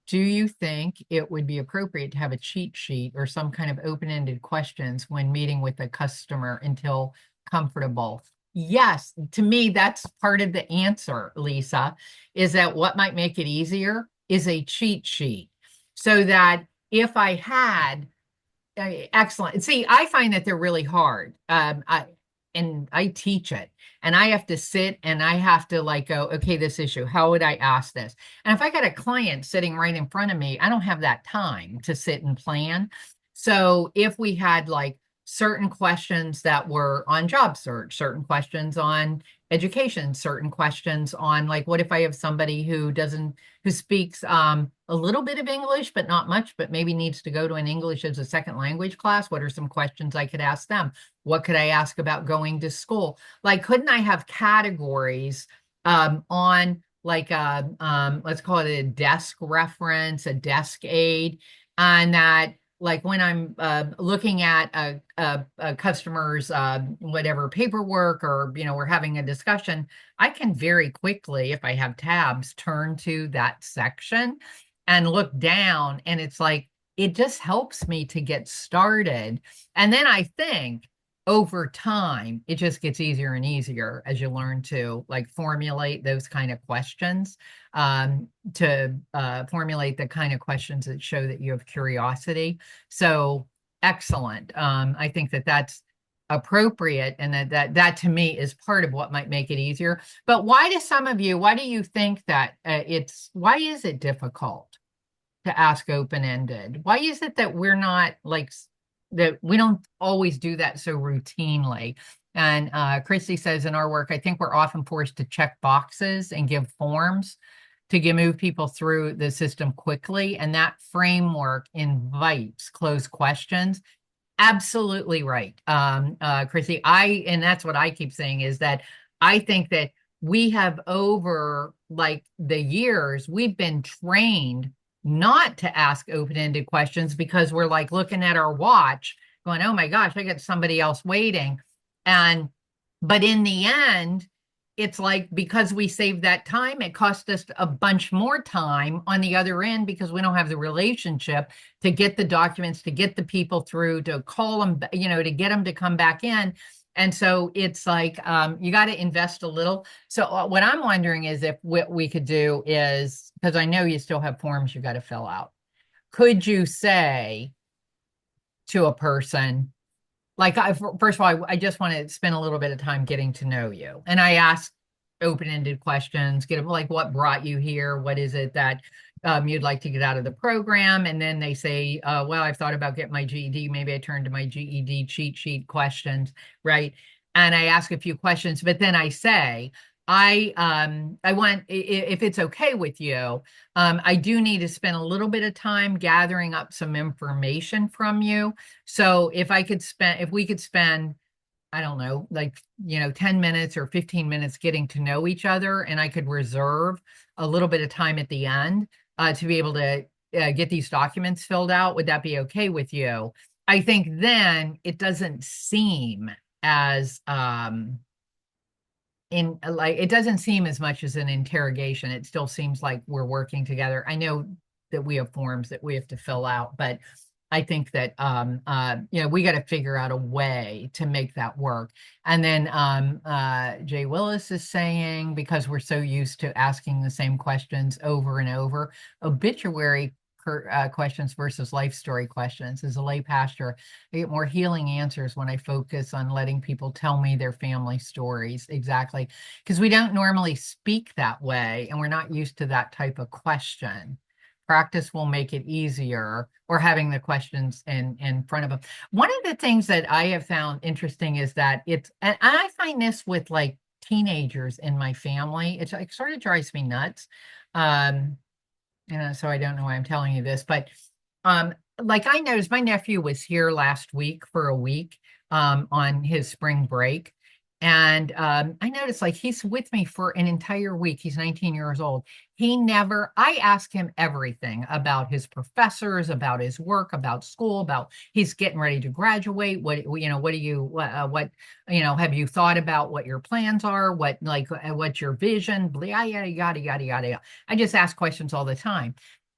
do you think it would be appropriate to have a cheat sheet or some kind of open-ended questions when meeting with a customer until comfortable? Yes, to me, that's part of the answer, Lisa, is that what might make it easier is a cheat sheet. So that if I had excellent. See, I find that they're really hard. And I teach it, and I have to sit and I have to like go, okay, this issue, how would I ask this? And if I got a client sitting right in front of me, I don't have that time to sit and plan. So if we had like certain questions that were on job search, certain questions on education, certain questions on like, what if I have somebody who speaks a little bit of English, but not much, but maybe needs to go to an English as a second language class? What are some questions I could ask them? What could I ask about going to school? Like, couldn't I have categories on like let's call it a desk reference, a desk aid, and that like when I'm looking at a customer's whatever paperwork, or we're having a discussion, I can very quickly, if I have tabs, turn to that section and look down, and it's like it just helps me to get started. And then I think over time it just gets easier and easier as you learn to like formulate those kind of questions, to formulate the kind of questions that show that you have curiosity. So excellent. I think that that's appropriate, and that to me is part of what might make it easier. But why do you think that why is it difficult to ask open-ended? Why is it that we're not like that we don't always do that so routinely? And Christy says, in our work, I think we're often forced to check boxes and give forms to move people through the system quickly. And that framework invites closed questions. Absolutely right. Chrissy, and that's what I keep saying, is that I think that we have, over like the years, we've been trained not to ask open-ended questions because we're like looking at our watch going, oh my gosh, I got somebody else waiting. But in the end, it's like, because we saved that time, it cost us a bunch more time on the other end because we don't have the relationship to get the documents, to get the people through, to call them, to get them to come back in. And so it's like, you got to invest a little. So what I'm wondering is if what we could do is, because I know you still have forms you got to fill out. Could you say to a person, like, first of all, I just want to spend a little bit of time getting to know you. And I ask open-ended questions, get them like, what brought you here? What is it that you'd like to get out of the program? And then they say, well, I've thought about getting my GED. Maybe I turn to my GED cheat sheet questions, right? And I ask a few questions, but then I say, I want, if it's okay with you, I do need to spend a little bit of time gathering up some information from you. So if we could spend, I don't know, like, 10 minutes or 15 minutes getting to know each other, and I could reserve a little bit of time at the end to be able to get these documents filled out, would that be okay with you? I think then it doesn't seem as it doesn't seem as much as an interrogation. It still seems like we're working together. I know that we have forms that we have to fill out, but I think that we got to figure out a way to make that work. And then Jay Willis is saying, because we're so used to asking the same questions over and over, obituary questions versus life story questions. As a lay pastor, I get more healing answers when I focus on letting people tell me their family stories. Exactly. Because we don't normally speak that way, and we're not used to that type of question. Practice will make it easier, or having the questions in front of them. One of the things that I have found interesting is that and I find this with like teenagers in my family. It sort of drives me nuts. Um, so I don't know why I'm telling you this, but um, like I noticed my nephew was here last week for a week on his spring break. And I noticed like he's with me for an entire week. He's 19 years old. I ask him everything about his professors, about his work, about school, about he's getting ready to graduate. What do you, have you thought about what your plans are? What's your vision? Yada, yada, yada, yada, yada. I just ask questions all the time.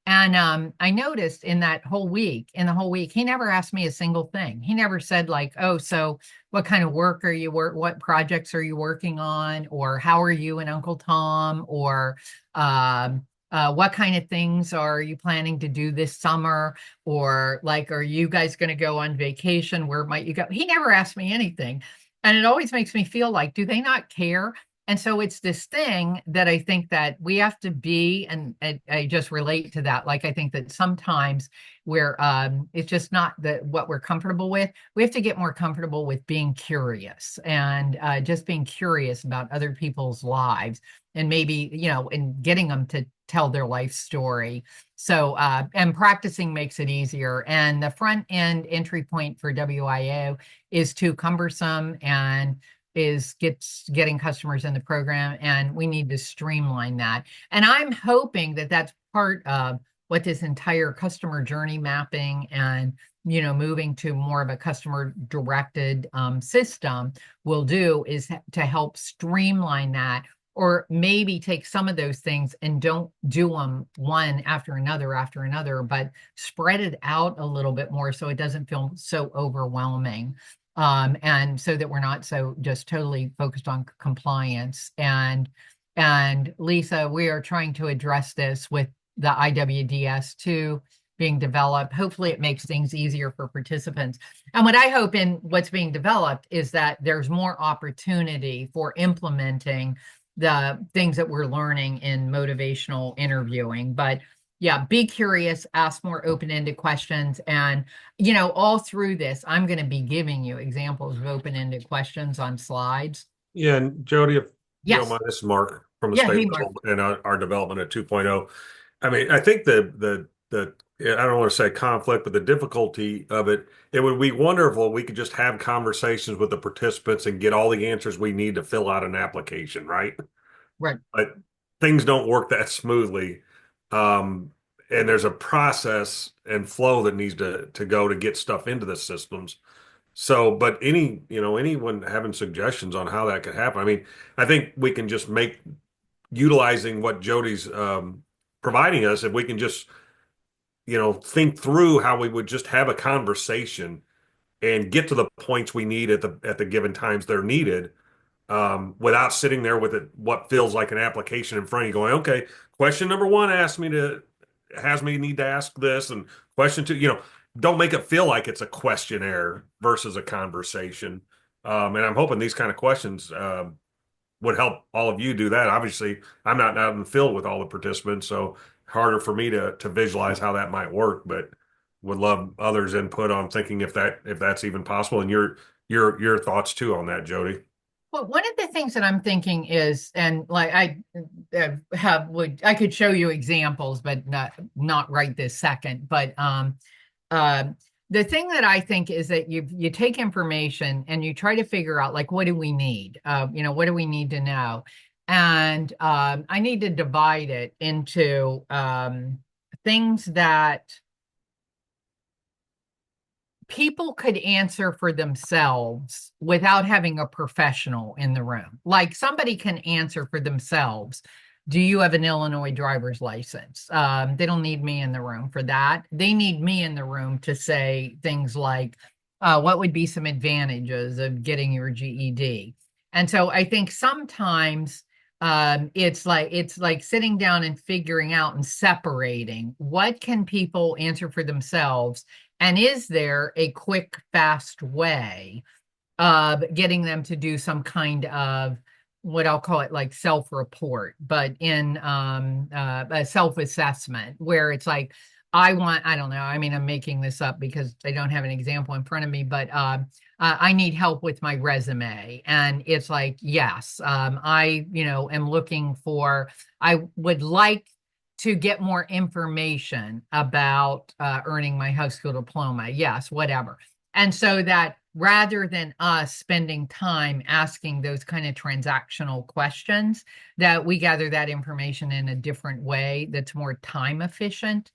And I noticed in the whole week, he never asked me a single thing. He never said like, "Oh, so what kind of what projects are you working on, or how are you and Uncle Tom, or what kind of things are you planning to do this summer, or like, are you guys going to go on vacation? Where might you go?" He never asked me anything, and it always makes me feel like, do they not care? And so it's this thing that I think that we have to be, and I just relate to that. Like I think that sometimes it's just not what we're comfortable with. We have to get more comfortable with being curious and just being curious about other people's lives, and maybe, and getting them to tell their life story. So and practicing makes it easier. And the front end entry point for WIO is too cumbersome and getting customers in the program, and we need to streamline that. And I'm hoping that that's part of what this entire customer journey mapping and moving to more of a customer directed system will do, is to help streamline that, or maybe take some of those things and don't do them one after another, but spread it out a little bit more so it doesn't feel so overwhelming. And so that we're not so just totally focused on compliance. And Lisa, we are trying to address this with the IWDS too being developed. Hopefully it makes things easier for participants. And what I hope in what's being developed is that there's more opportunity for implementing the things that we're learning in motivational interviewing. But yeah, be curious, ask more open-ended questions. And, all through this, I'm going to be giving you examples of open-ended questions on slides. Yeah, and Jody, if you don't Yes. mind, this is Mark from the Yeah. state Hey, Mark. level and our development at 2.0. I mean, I think the I don't want to say conflict, but the difficulty of it would be wonderful if we could just have conversations with the participants and get all the answers we need to fill out an application, right? Right. But things don't work that smoothly. Um, and there's a process and flow that needs to go to get stuff into the systems. So, but anyone having suggestions on how that could happen, I mean, I think we can just make utilizing what Jody's providing us, if we can just, think through how we would just have a conversation and get to the points we need at the given times they're needed, without sitting there with what feels like an application in front of you going, okay, question number one has me need to ask this, and question two, don't make it feel like it's a questionnaire versus a conversation. And I'm hoping these kind of questions would help all of you do that. Obviously, I'm not out in the field with all the participants, so harder for me to visualize how that might work, but would love others' input on thinking if that's even possible, and your thoughts too on that, Jody. Well, one of the things that I'm thinking is, and like I could show you examples, but not right this second. But uh, the thing that I think is that you take information and you try to figure out like, what do we need? What do we need to know? And I need to divide it into things that people could answer for themselves without having a professional in the room. Like somebody can answer for themselves. Do you have an Illinois driver's license? They don't need me in the room for that. They need me in the room to say things like, what would be some advantages of getting your GED? And so I think sometimes it's like sitting down and figuring out and separating what can people answer for themselves, and is there a quick, fast way of getting them to do some kind of what I'll call it like self-report, but in a self-assessment where it's like, I don't know. I mean, I'm making this up because I don't have an example in front of me, but I need help with my resume. And it's like, yes, am looking for, I would like to get more information about earning my high school diploma. Yes, whatever. And so that rather than us spending time asking those kind of transactional questions, that we gather that information in a different way that's more time efficient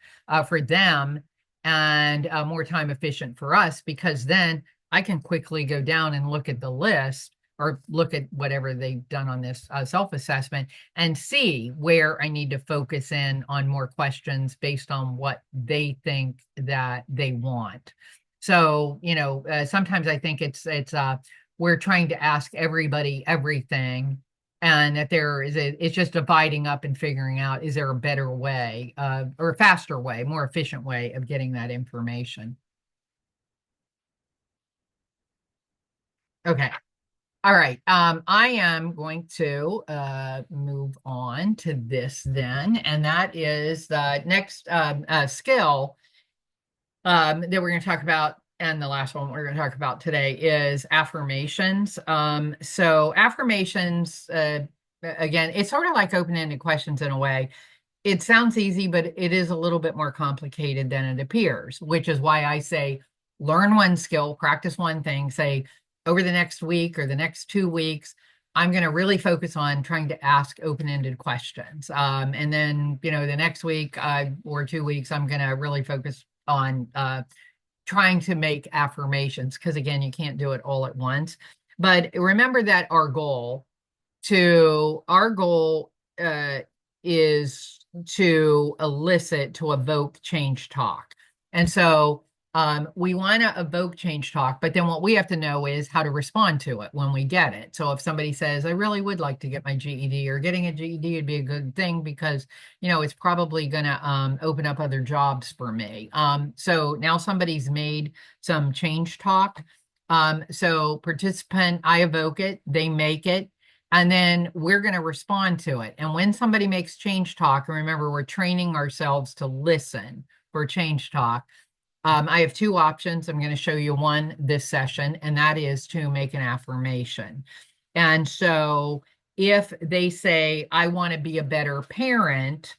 for them and more time efficient for us, because then I can quickly go down and look at the list or look at whatever they've done on this self-assessment and see where I need to focus in on more questions based on what they think that they want. So, sometimes I think it's we're trying to ask everybody everything, and that it's just dividing up and figuring out, is there a better way or a faster way, more efficient way of getting that information? Okay. All right. I am going to move on to this then, and that is the next skill that we're going to talk about. And the last one we're going to talk about today is affirmations. So affirmations, again, it's sort of like open-ended questions in a way. It sounds easy, but it is a little bit more complicated than it appears, which is why I say learn one skill, practice one thing, say over the next week or the next 2 weeks, I'm going to really focus on trying to ask open-ended questions. And then, the next week or 2 weeks, I'm going to really focus on trying to make affirmations, because again, you can't do it all at once. But remember that our goal is to evoke change talk. And so we want to evoke change talk, but then what we have to know is how to respond to it when we get it. So if somebody says, I really would like to get my GED, or getting a GED would be a good thing because, it's probably going to open up other jobs for me. So now somebody's made some change talk. So participant, I evoke it, they make it, and then we're going to respond to it. And when somebody makes change talk, and remember, we're training ourselves to listen for change talk. I have two options. I'm going to show you one this session, and that is to make an affirmation. And so if they say, I want to be a better parent,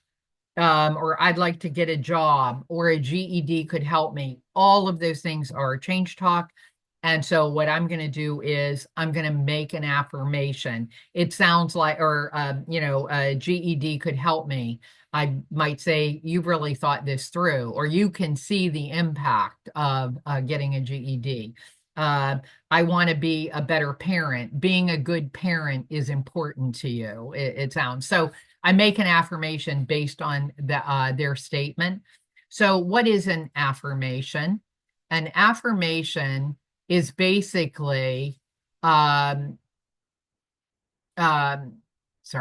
or I'd like to get a job, or a GED could help me, all of those things are change talk. And so what I'm going to do is I'm going to make an affirmation. It sounds like, or, a GED could help me. I might say, you've really thought this through, or you can see the impact of getting a GED. I want to be a better parent. Being a good parent is important to you. It sounds so. I make an affirmation based on their statement. So what is an affirmation? An affirmation is basically,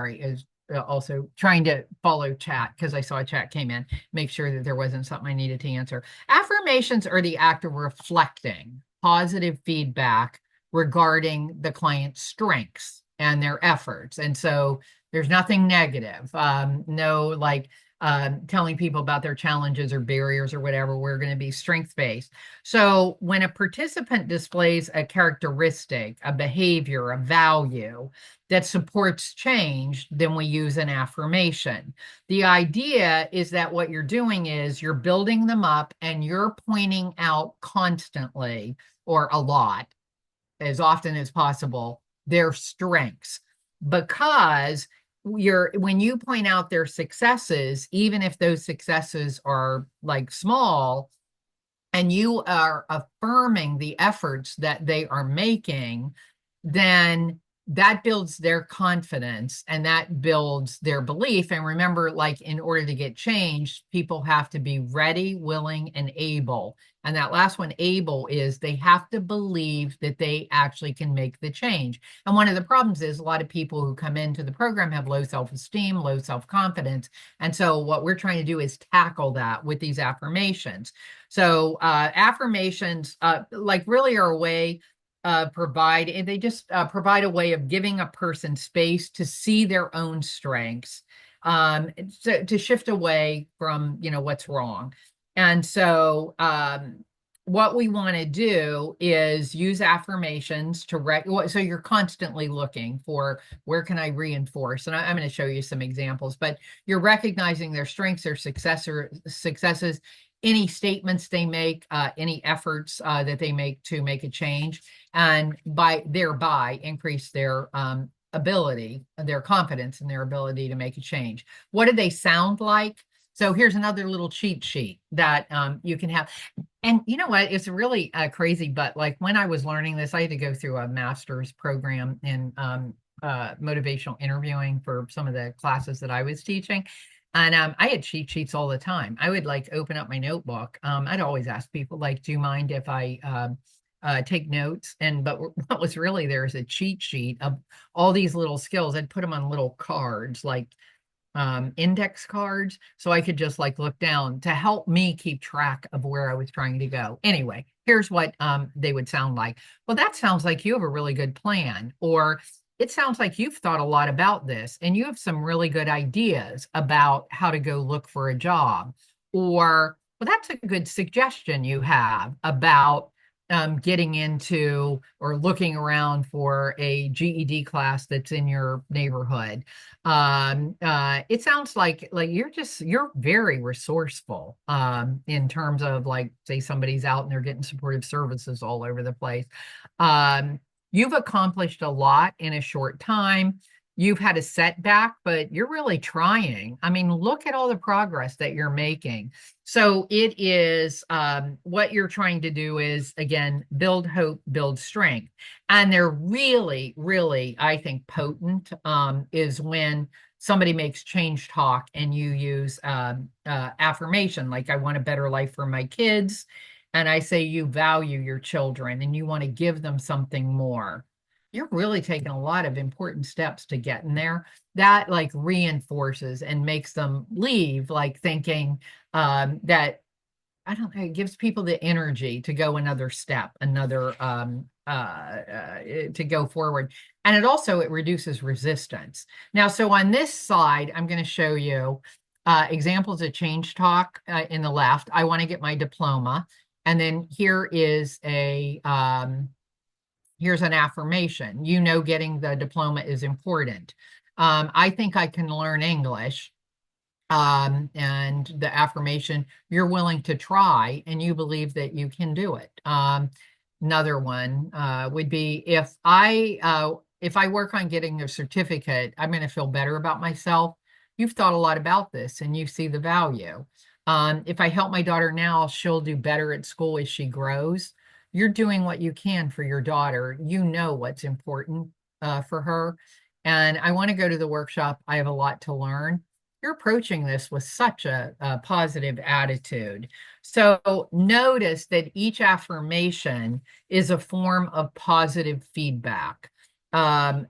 is also trying to follow chat because I saw a chat came in, make sure that there wasn't something I needed to answer. Affirmations are the act of reflecting positive feedback regarding the client's strengths and their efforts. And so there's nothing negative, no like telling people about their challenges or barriers or whatever. We're going to be strength-based. So when a participant displays a characteristic, a behavior, a value that supports change, then we use an affirmation. The idea is that what you're doing is you're building them up and you're pointing out constantly, or a lot, as often as possible, their strengths. Because when you point out their successes, even if those successes are like small, and you are affirming the efforts that they are making, then that builds their confidence and that builds their belief. And remember, like in order to get change, people have to be ready, willing, and able. And that last one, able, is they have to believe that they actually can make the change. And one of the problems is a lot of people who come into the program have low self-esteem, low self-confidence. And so what we're trying to do is tackle that with these affirmations. So affirmations like really are a way provide a way of giving a person space to see their own strengths, to shift away from what's wrong. And so what we want to do is use affirmations to so you're constantly looking for where can I reinforce, and I'm going to show you some examples, but you're recognizing their strengths, their successes, any statements they make, any efforts that they make to make a change, and thereby increase their ability, their confidence in their ability to make a change. What do they sound like? So here's another little cheat sheet that you can have. And you know what? It's really crazy, but like when I was learning this, I had to go through a master's program in motivational interviewing for some of the classes that I was teaching. And I had cheat sheets all the time. I would like open up my notebook. I'd always ask people, like, do you mind if I take notes? But what was really there is a cheat sheet of all these little skills. I'd put them on little cards, like index cards, so I could just like look down to help me keep track of where I was trying to go. Anyway, here's what they would sound like. Well, that sounds like you have a really good plan, or it sounds like you've thought a lot about this and you have some really good ideas about how to go look for a job. Or, well, that's a good suggestion you have about getting into or looking around for a GED class that's in your neighborhood. It sounds like you're very resourceful in terms of, like, say somebody's out and they're getting supportive services all over the place. You've accomplished a lot in a short time. You've had a setback, but you're really trying. I mean, look at all the progress that you're making. So it is what you're trying to do is, again, build hope, build strength. And they're really, really, I think, potent is when somebody makes change talk and you use affirmation, like, I want a better life for my kids. And I say you value your children and you want to give them something more. You're really taking a lot of important steps to get in there. That like reinforces and makes them leave like thinking that, I don't know, it gives people the energy to go another step, to go forward. And it reduces resistance. Now, so on this side, I'm going to show you examples of change talk in the left. I want to get my diploma. And then here is here's an affirmation. You know, getting the diploma is important. I think I can learn English. And the affirmation, you're willing to try and you believe that you can do it. Another one would be, if I work on getting a certificate, I'm going to feel better about myself. You've thought a lot about this and you see the value. If I help my daughter now, she'll do better at school as she grows. You're doing what you can for your daughter. You know what's important for her. And I want to go to the workshop. I have a lot to learn. You're approaching this with such a positive attitude. So notice that each affirmation is a form of positive feedback. And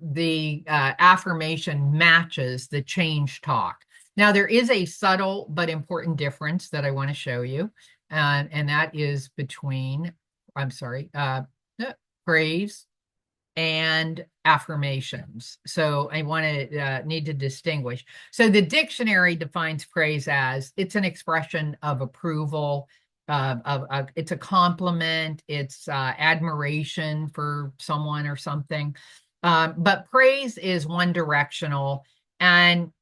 the affirmation matches the change talk. Now, there is a subtle but important difference that I want to show you, and that is between, praise and affirmations. So I want to need to distinguish. So the dictionary defines praise as it's an expression of approval, it's a compliment, it's admiration for someone or something. But praise is one directional, and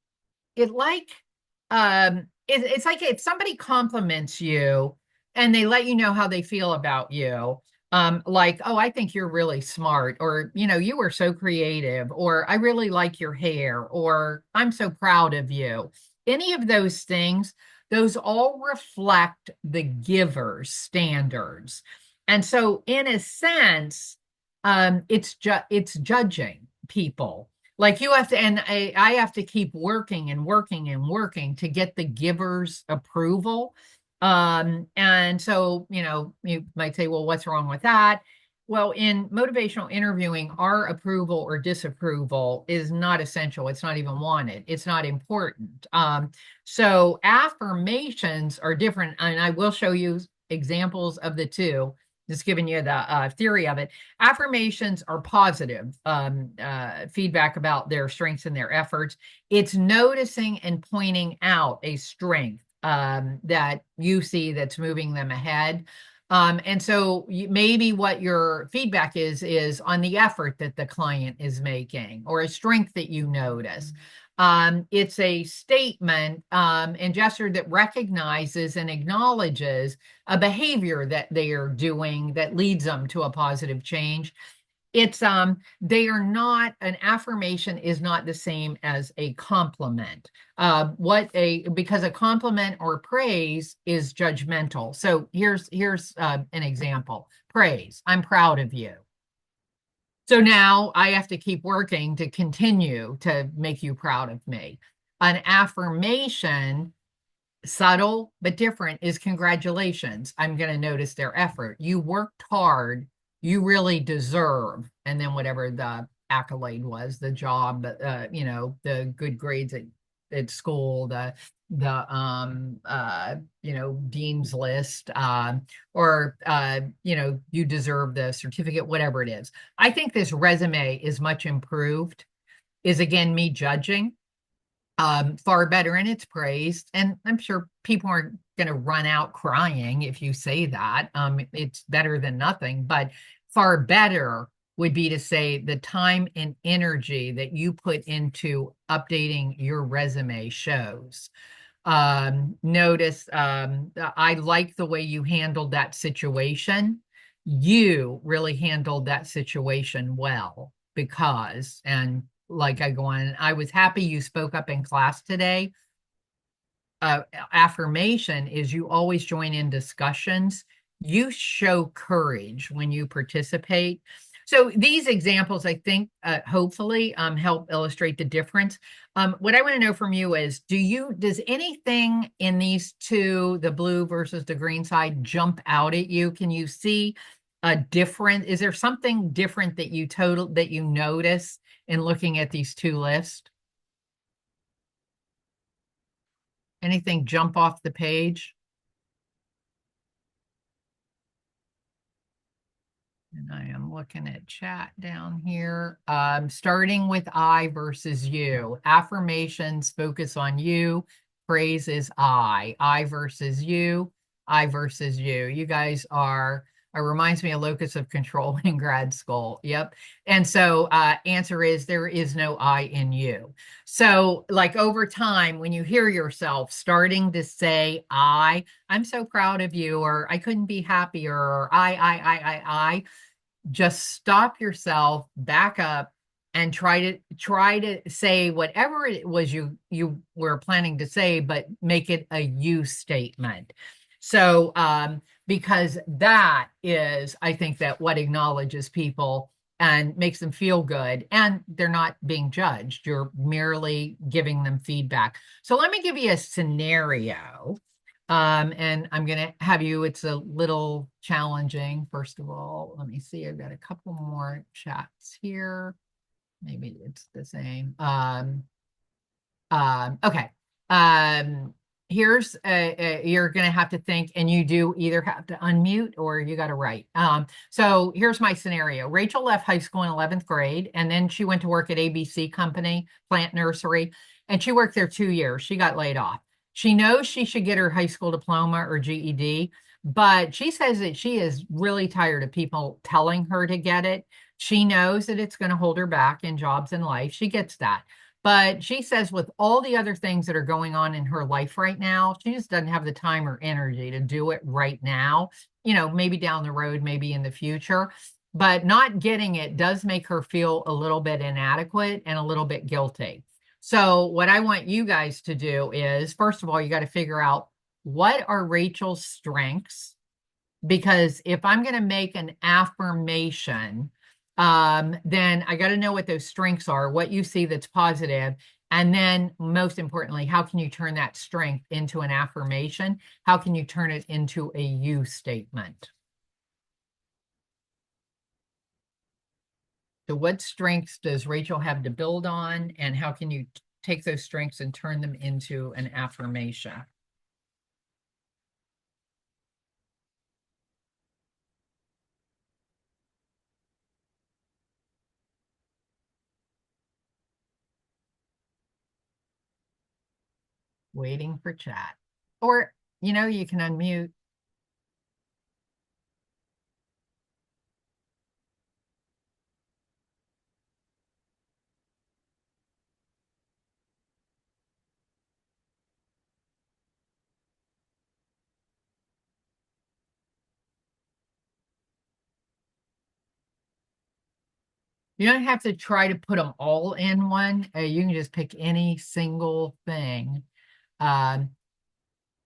it's like if somebody compliments you and they let you know how they feel about you. Like, oh, I think you're really smart, or, you were so creative, or I really like your hair, or I'm so proud of you. Any of those things, those all reflect the giver's standards. And so in a sense, it's judging people. Like, you have to, and I have to keep working and working and working to get the giver's approval. And so, you might say, well, what's wrong with that? Well, in motivational interviewing, our approval or disapproval is not essential. It's not even wanted. It's not important. So affirmations are different. And I will show you examples of the two, just giving you the theory of it. Affirmations are positive feedback about their strengths and their efforts. It's noticing and pointing out a strength that you see that's moving them ahead. And so maybe what your feedback is on the effort that the client is making or a strength that you notice. It's a statement and gesture that recognizes and acknowledges a behavior that they are doing that leads them to a positive change. It's they are not, an affirmation is not the same as a compliment. Because a compliment or praise is judgmental. So here's an example. Praise, I'm proud of you. So now I have to keep working to continue to make you proud of me. An affirmation, subtle but different, is congratulations. I'm going to notice their effort. You worked hard. You really deserve. And then whatever the accolade was, the job, the good grades at school, dean's list, or you deserve the certificate, whatever it is. I think this resume is much improved, is again me judging, far better, and it's praised. And I'm sure people aren't going to run out crying if you say that. It's better than nothing, but far better would be to say the time and energy that you put into updating your resume shows. Notice, I like the way you handled that situation. You really handled that situation well because, and like I go on, I was happy you spoke up in class today. Affirmation is you always join in discussions. You show courage when you participate. So these examples, I think, hopefully help illustrate the difference. What I want to know from you is, does anything in these two, the blue versus the green side, jump out at you? Can you see a different, is there something different that you notice in looking at these two lists? Anything jump off the page? And I am looking at chat down here. Starting with I versus you. Affirmations focus on you. Praise is I. I versus you. I versus you. You guys are, it reminds me of locus of control in grad school. Yep. And so answer is there is no I in you. So like over time, when you hear yourself starting to say I'm so proud of you, or I couldn't be happier, or I, just stop yourself, back up, and try to say whatever it was you were planning to say, but make it a you statement. So because that is, I think, that what acknowledges people and makes them feel good, and they're not being judged. You're merely giving them feedback. So let me give you a scenario. And I'm going to have you, it's a little challenging. First of all, let me see. I've got a couple more chats here. Maybe it's the same. Okay. Here's you're going to have to think, and you do either have to unmute or you got to write. So here's my scenario. Rachel left high school in 11th grade, and then she went to work at ABC Company, Plant Nursery, and she worked there 2 years. She got laid off. She knows she should get her high school diploma or GED, but she says that she is really tired of people telling her to get it. She knows that it's going to hold her back in jobs and life. She gets that. But she says with all the other things that are going on in her life right now, she just doesn't have the time or energy to do it right now. Maybe down the road, maybe in the future. But not getting it does make her feel a little bit inadequate and a little bit guilty. So what I want you guys to do is, first of all, you got to figure out what are Rachel's strengths, because if I'm going to make an affirmation, then I got to know what those strengths are, what you see that's positive, and then most importantly, how can you turn that strength into an affirmation? How can you turn it into a you statement? So what strengths does Rachel have to build on, and how can you take those strengths and turn them into an affirmation? Waiting for chat. Or, you can unmute. You don't have to try to put them all in one. You can just pick any single thing. Um,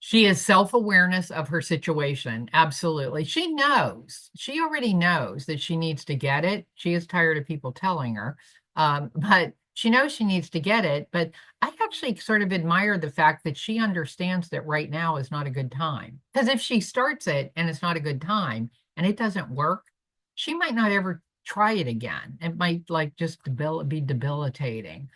She has self-awareness of her situation. Absolutely. She knows. She already knows that she needs to get it. She is tired of people telling her. But she knows she needs to get it. But I actually sort of admire the fact that she understands that right now is not a good time. Because if she starts it and it's not a good time and it doesn't work, she might not ever try it again. It might like just be debilitating.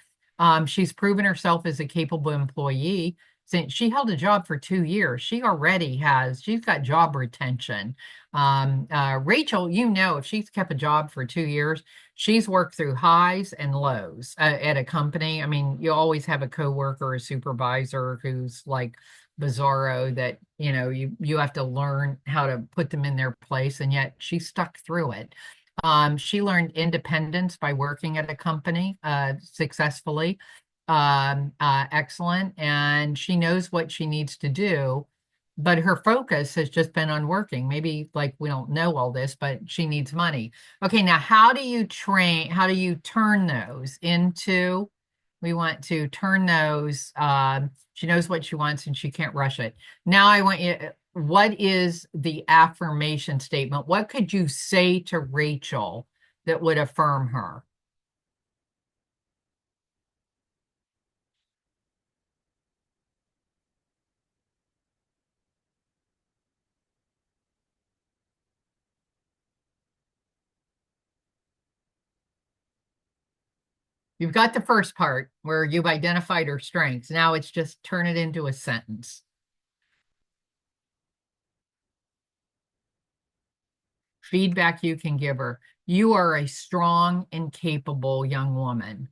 She's proven herself as a capable employee since she held a job for 2 years. She's got job retention. Rachel, if she's kept a job for 2 years, she's worked through highs and lows at a company. I mean, you always have a coworker, a supervisor who's like bizarro that, you have to learn how to put them in their place. And yet she stuck through it. She learned independence by working at a company successfully. Excellent. And she knows what she needs to do, but her focus has just been on working. Maybe like we don't know all this, but she needs money. Okay, now how do you turn those into, we want to turn those, she knows what she wants and she can't rush it. Now I want you, what is the affirmation statement? What could you say to Rachel that would affirm her? You've got the first part where you've identified her strengths. Now it's just turn it into a sentence. Feedback you can give her. You are a strong and capable young woman.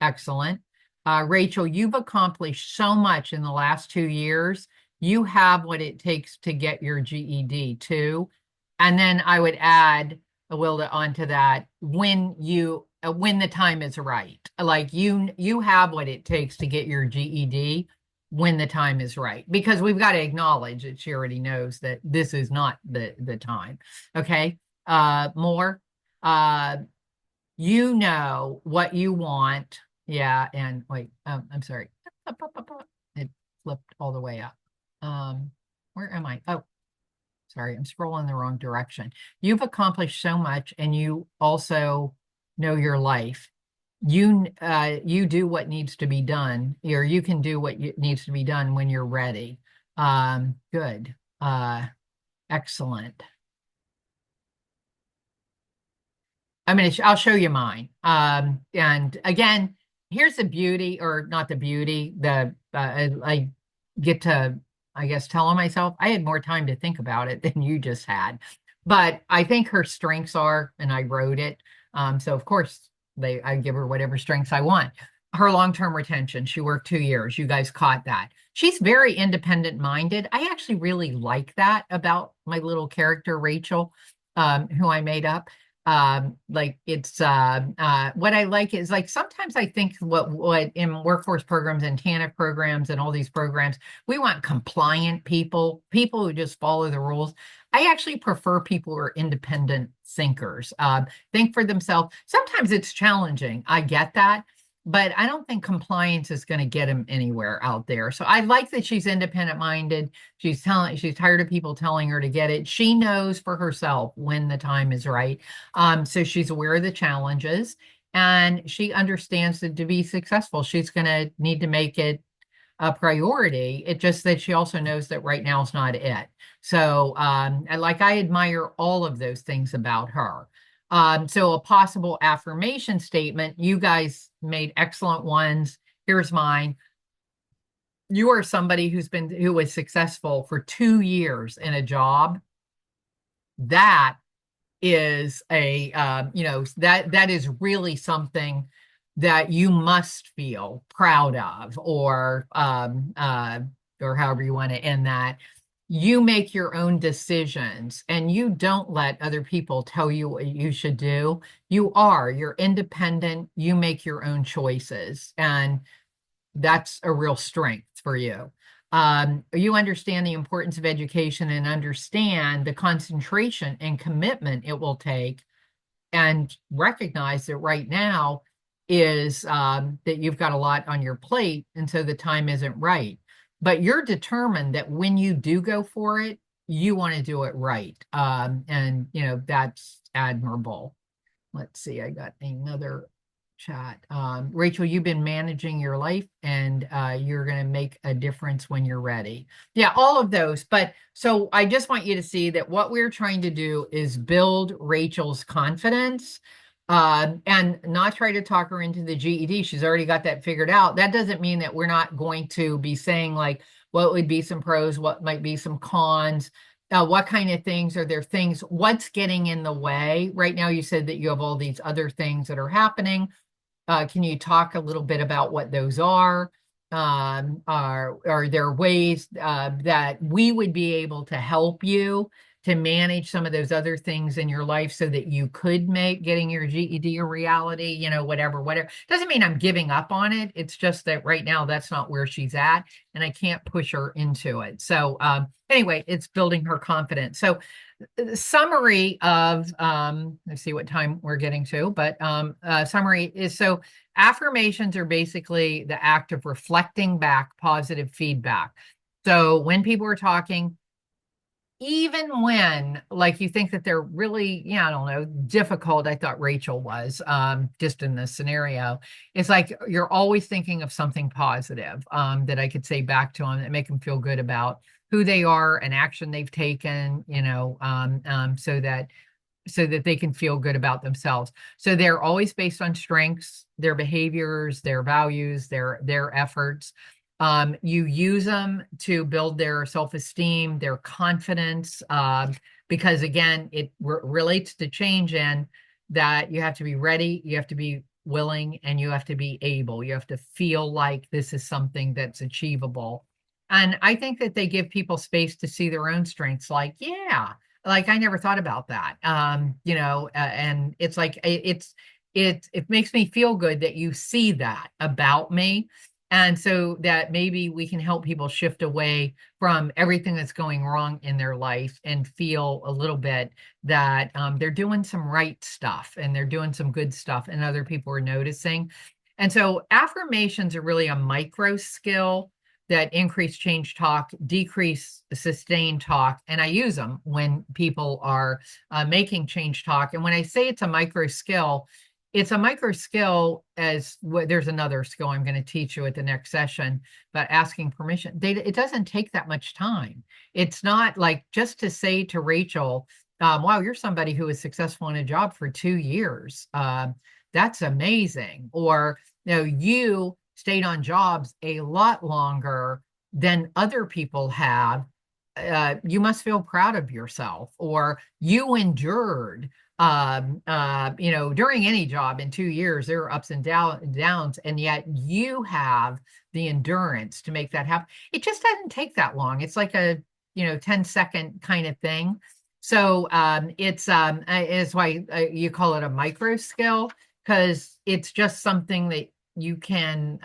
Excellent. Rachel, you've accomplished so much in the last 2 years. You have what it takes to get your GED too. And then I would add, Wilda, onto that when the time is right. Like you have what it takes to get your GED when the time is right. Because we've got to acknowledge that she already knows that this is not the time. Okay. More. Uh, you know what you want. Yeah, and wait, I'm sorry. It flipped all the way up. Where am I? Oh, sorry, I'm scrolling the wrong direction. You've accomplished so much, and you also know your life. You do what needs to be done, or you can do what needs to be done when you're ready. Good. Excellent. I'll show you mine. And again, here's the beauty, or not the beauty, I get to, I guess, tell on myself, I had more time to think about it than you just had. But I think her strengths are, and I wrote it. So of course I give her whatever strengths I want. Her long-term retention, she worked 2 years. You guys caught that. She's very independent minded. I actually really like that about my little character, Rachel, who I made up. Like it's what I like is like sometimes I think what in workforce programs and TANF programs and all these programs, we want compliant people who just follow the rules. I actually prefer people who are independent thinkers, think for themselves. Sometimes it's challenging. I get that. But I don't think compliance is going to get him anywhere out there. So I like that she's independent minded. She's tired of people telling her to get it. She knows for herself when the time is right. So she's aware of the challenges and she understands that to be successful, she's going to need to make it a priority. It's just that she also knows that right now is not it. So I admire all of those things about her. So a possible affirmation statement, you guys made excellent ones. Here's mine. You are somebody who was successful for 2 years in a job. That is that is really something that you must feel proud of, or or however you want to end that, you make your own decisions and you don't let other people tell you what you should do. You're independent, you make your own choices, and that's a real strength for you. You understand the importance of education and understand the concentration and commitment it will take, and recognize that right now is that you've got a lot on your plate, and so the time isn't right. But you're determined that when you do go for it, you want to do it right. And that's admirable. Let's see, I got another chat. Rachel, you've been managing your life, and you're going to make a difference when you're ready. Yeah, all of those. But so I just want you to see that what we're trying to do is build Rachel's confidence, and not try to talk her into the GED. She's already got that figured out. That doesn't mean that we're not going to be saying, like, what would be some pros, what might be some cons. What kind of things are there, what's getting in the way right now? You said that you have all these other things that are happening. Can you talk a little bit about what those are? Are there ways that we would be able to help you to manage some of those other things in your life so that you could make getting your GED a reality, whatever. Doesn't mean I'm giving up on it. It's just that right now that's not where she's at, and I can't push her into it. So anyway, it's building her confidence. So the summary of let's see what time we're getting to, but summary is, so affirmations are basically the act of reflecting back positive feedback. So when people are talking, even when, like, you think that they're really, I don't know, difficult, I thought Rachel was, just in this scenario, it's like you're always thinking of something positive that I could say back to them that make them feel good about who they are, an action they've taken, so that they can feel good about themselves. So they're always based on strengths, their behaviors, their values, their efforts. You use them to build their self-esteem, their confidence, because again, it relates to change, and that you have to be ready, you have to be willing, and you have to be able. You have to feel like this is something that's achievable. And I think that they give people space to see their own strengths, like, yeah, like I never thought about that. And it's like it makes me feel good that you see that about me. And so that maybe we can help people shift away from everything that's going wrong in their life and feel a little bit that they're doing some right stuff and they're doing some good stuff and other people are noticing. And so affirmations are really a micro skill that increase change talk, decrease sustained talk. And I use them when people are making change talk. And when I say it's a micro skill, it's a micro skill as there's another skill I'm going to teach you at the next session, but asking permission. It doesn't take that much time. It's not like just to say to Rachel, wow, you're somebody who is successful in a job for 2 years. That's amazing. Or, you stayed on jobs a lot longer than other people have. You must feel proud of yourself. Or you endured during any job in 2 years, there are ups and downs, and yet you have the endurance to make that happen. It just doesn't take that long. It's like a 10-second kind of thing. So it's why you call it a micro skill, because it's just something that you can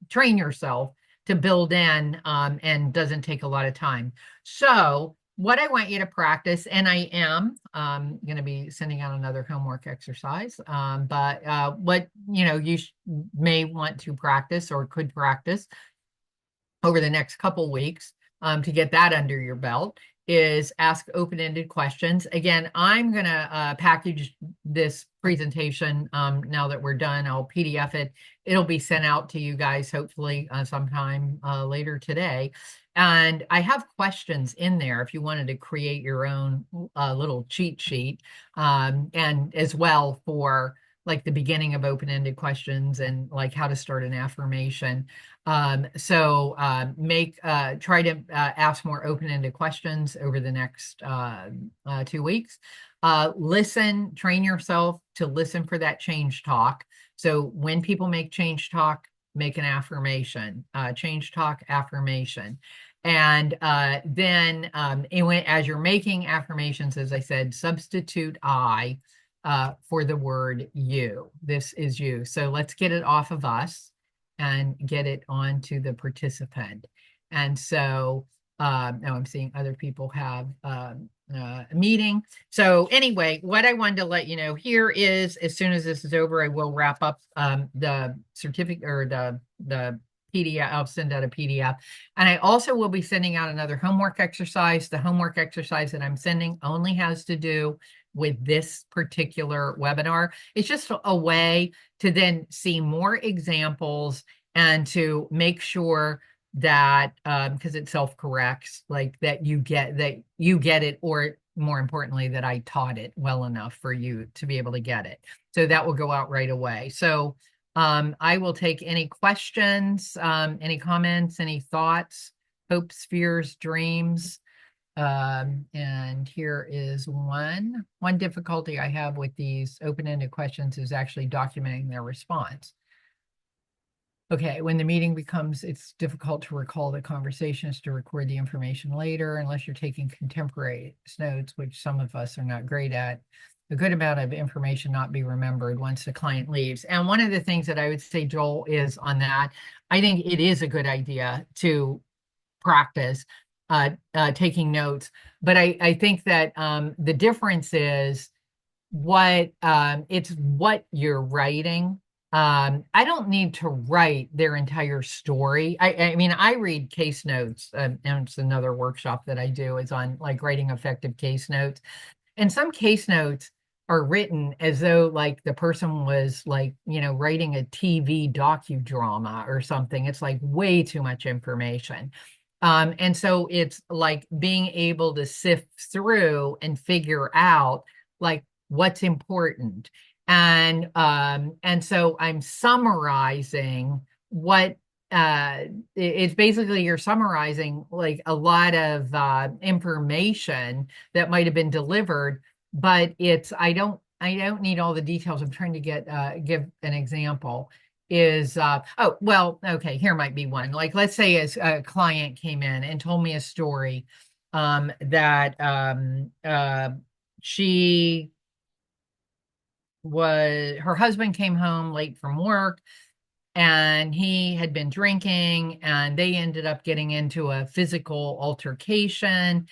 train yourself to build in, and doesn't take a lot of time. So what I want you to practice, and I am going to be sending out another homework exercise, but what you may want to practice or could practice over the next couple weeks to get that under your belt is ask open-ended questions. Again, I'm going to package this presentation now that we're done. I'll PDF it. It'll be sent out to you guys hopefully sometime later today. And I have questions in there if you wanted to create your own little cheat sheet, and as well for like the beginning of open-ended questions and like how to start an affirmation. So try to ask more open-ended questions over the next 2 weeks. Listen, train yourself to listen for that change talk. So when people make change talk, make an affirmation, change talk affirmation. And then as you're making affirmations, as I said, substitute I for the word you. This is you. So let's get it off of us and get it onto the participant. And so now I'm seeing other people have a meeting. So anyway, what I wanted to let you know here is, as soon as this is over, I will wrap up the certificate or the PDF. I'll send out a PDF. And I also will be sending out another homework exercise. The homework exercise that I'm sending only has to do with this particular webinar. It's just a way to then see more examples and to make sure that because it self-corrects, like that you get it, or more importantly, that I taught it well enough for you to be able to get it. So that will go out right away. So I will take any questions, any comments, any thoughts, hopes, fears, dreams. And here is one difficulty I have with these open-ended questions is actually documenting their response. Okay, when the meeting becomes, it's difficult to recall the conversations, to record the information later, unless you're taking contemporaneous notes, which some of us are not great at. A good amount of information not be remembered once the client leaves. And one of the things that I would say, Joel, is on that, I think it is a good idea to practice taking notes. But I think that the difference is it's what you're writing. I don't need to write their entire story. I mean, I read case notes, and it's another workshop that I do is on like writing effective case notes. And some case notes are written as though like the person was like, writing a TV docudrama or something. It's like way too much information. And so it's like being able to sift through and figure out like what's important. And so I'm summarizing what it's basically you're summarizing like a lot of information that might have been delivered, but I don't need all the details. I'm trying to give an example is oh well, okay, here might be one. Like let's say as a client came in and told me a story that she her husband came home late from work and he had been drinking and they ended up getting into a physical altercation,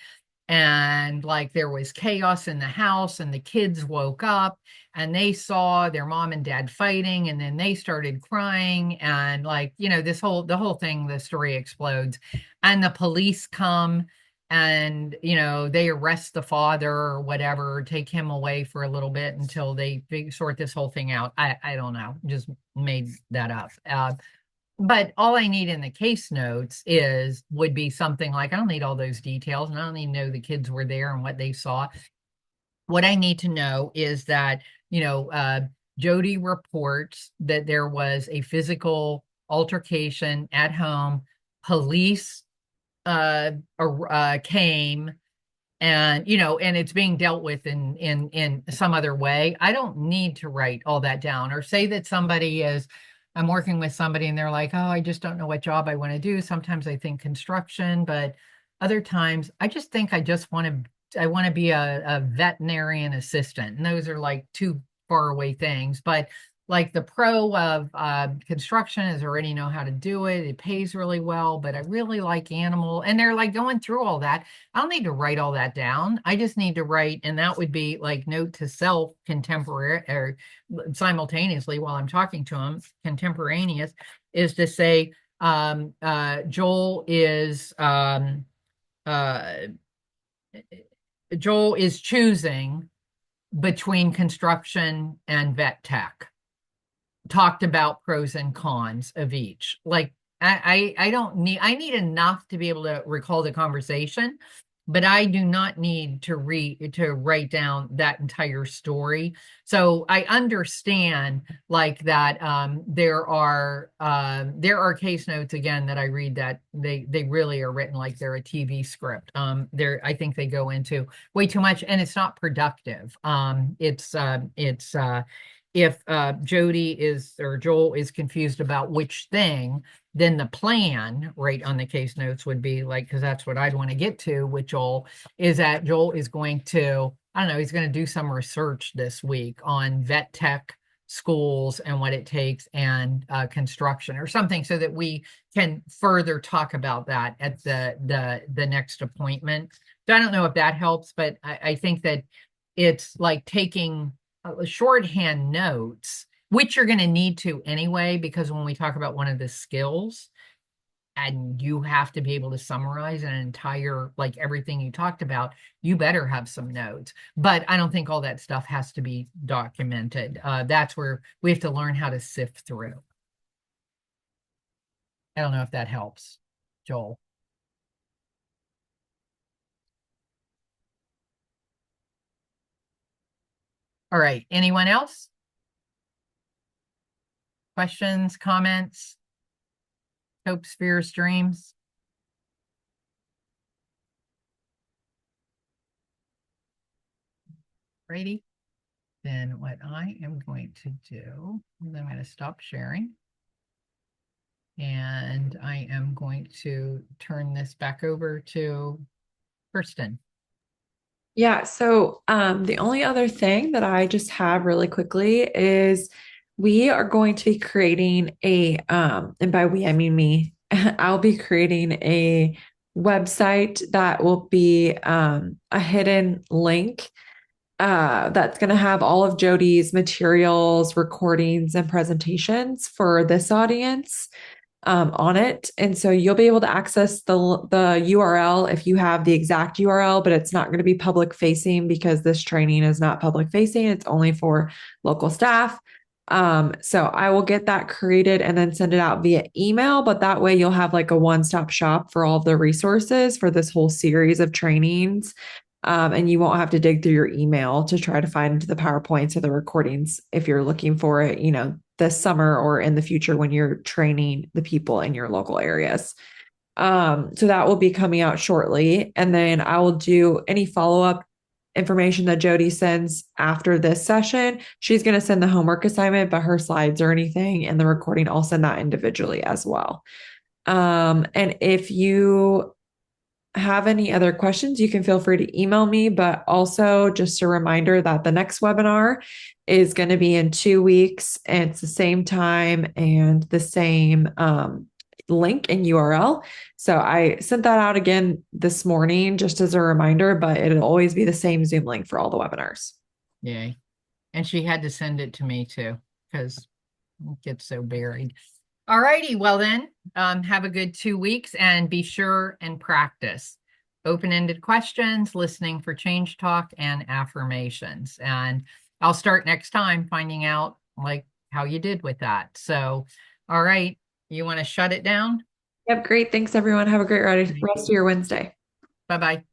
and like there was chaos in the house and the kids woke up and they saw their mom and dad fighting, and then they started crying, and like the whole thing, the story explodes, and the police come and they arrest the father or whatever, take him away for a little bit until they sort this whole thing out. I don't know, just made that up. But all I need in the case notes would be something like, I don't need all those details, and I don't need to know the kids were there and what they saw. What I need to know is that, Jody reports that there was a physical altercation at home. Police came, and and it's being dealt with in some other way. I don't need to write all that down, or say that I'm working with somebody and they're like, oh, I just don't know what job I want to do. Sometimes I think construction, but other times I just think I want to be a veterinarian assistant. And those are like two far away things. But like the pro of construction is already know how to do it. It pays really well, but I really like animal. And they're like going through all that. I don't need to write all that down. I just need to write, and that would be like note to self contemporary or simultaneously while I'm talking to them, contemporaneous, is to say, Joel is choosing between construction and vet tech. Talked about pros and cons of each. Like I need enough to be able to recall the conversation, but I do not need to write down that entire story. So I understand like that there are case notes again that I read that they really are written like they're a TV script. I think they go into way too much and it's not productive. if Jody is or Joel is confused about which thing, then the plan right on the case notes would be like, because that's what I'd want to get to with Joel, is that Joel is going to, I don't know, he's going to do some research this week on vet tech schools and what it takes and construction or something so that we can further talk about that at the next appointment. So I don't know if that helps, but I think that it's like taking shorthand notes, which you're going to need to anyway, because when we talk about one of the skills, and you have to be able to summarize an entire, like everything you talked about, you better have some notes. But I don't think all that stuff has to be documented. That's where we have to learn how to sift through. I don't know if that helps, Joel. All right. Anyone else? Questions, comments, hopes, fears, dreams? Ready? Then what I am going to do is I'm going to stop sharing. And I am going to turn this back over to Kirsten. Yeah, so the only other thing that I just have really quickly is we are going to be creating and by we I mean me, I'll be creating a website that will be a hidden link that's going to have all of Jody's materials, recordings, and presentations for this audience on it. And so you'll be able to access the URL if you have the exact URL, but it's not going to be public facing because this training is not public facing. It's only for local staff. So I will get that created and then send it out via email, but that way you'll have like a one-stop shop for all of the resources for this whole series of trainings. And you won't have to dig through your email to try to find the PowerPoints or the recordings if you're looking for it, this summer or in the future when you're training the people in your local areas. So that will be coming out shortly. And then I will do any follow-up information that Jody sends after this session. She's going to send the homework assignment, but her slides or anything and the recording, I'll send that individually as well. And if you have any other questions, you can feel free to email me, but also just a reminder that the next webinar is going to be in 2 weeks and it's the same time and the same link and URL. So I sent that out again this morning just as a reminder, but it'll always be the same Zoom link for all the webinars. Yay. And she had to send it to me too, because it gets so buried. All righty. Well then, have a good 2 weeks and be sure and practice open-ended questions, listening for change talk, and affirmations. And I'll start next time finding out like how you did with that. So, all right. You want to shut it down? Yep. Great. Thanks everyone. Have a great rest of your Wednesday. Bye-bye.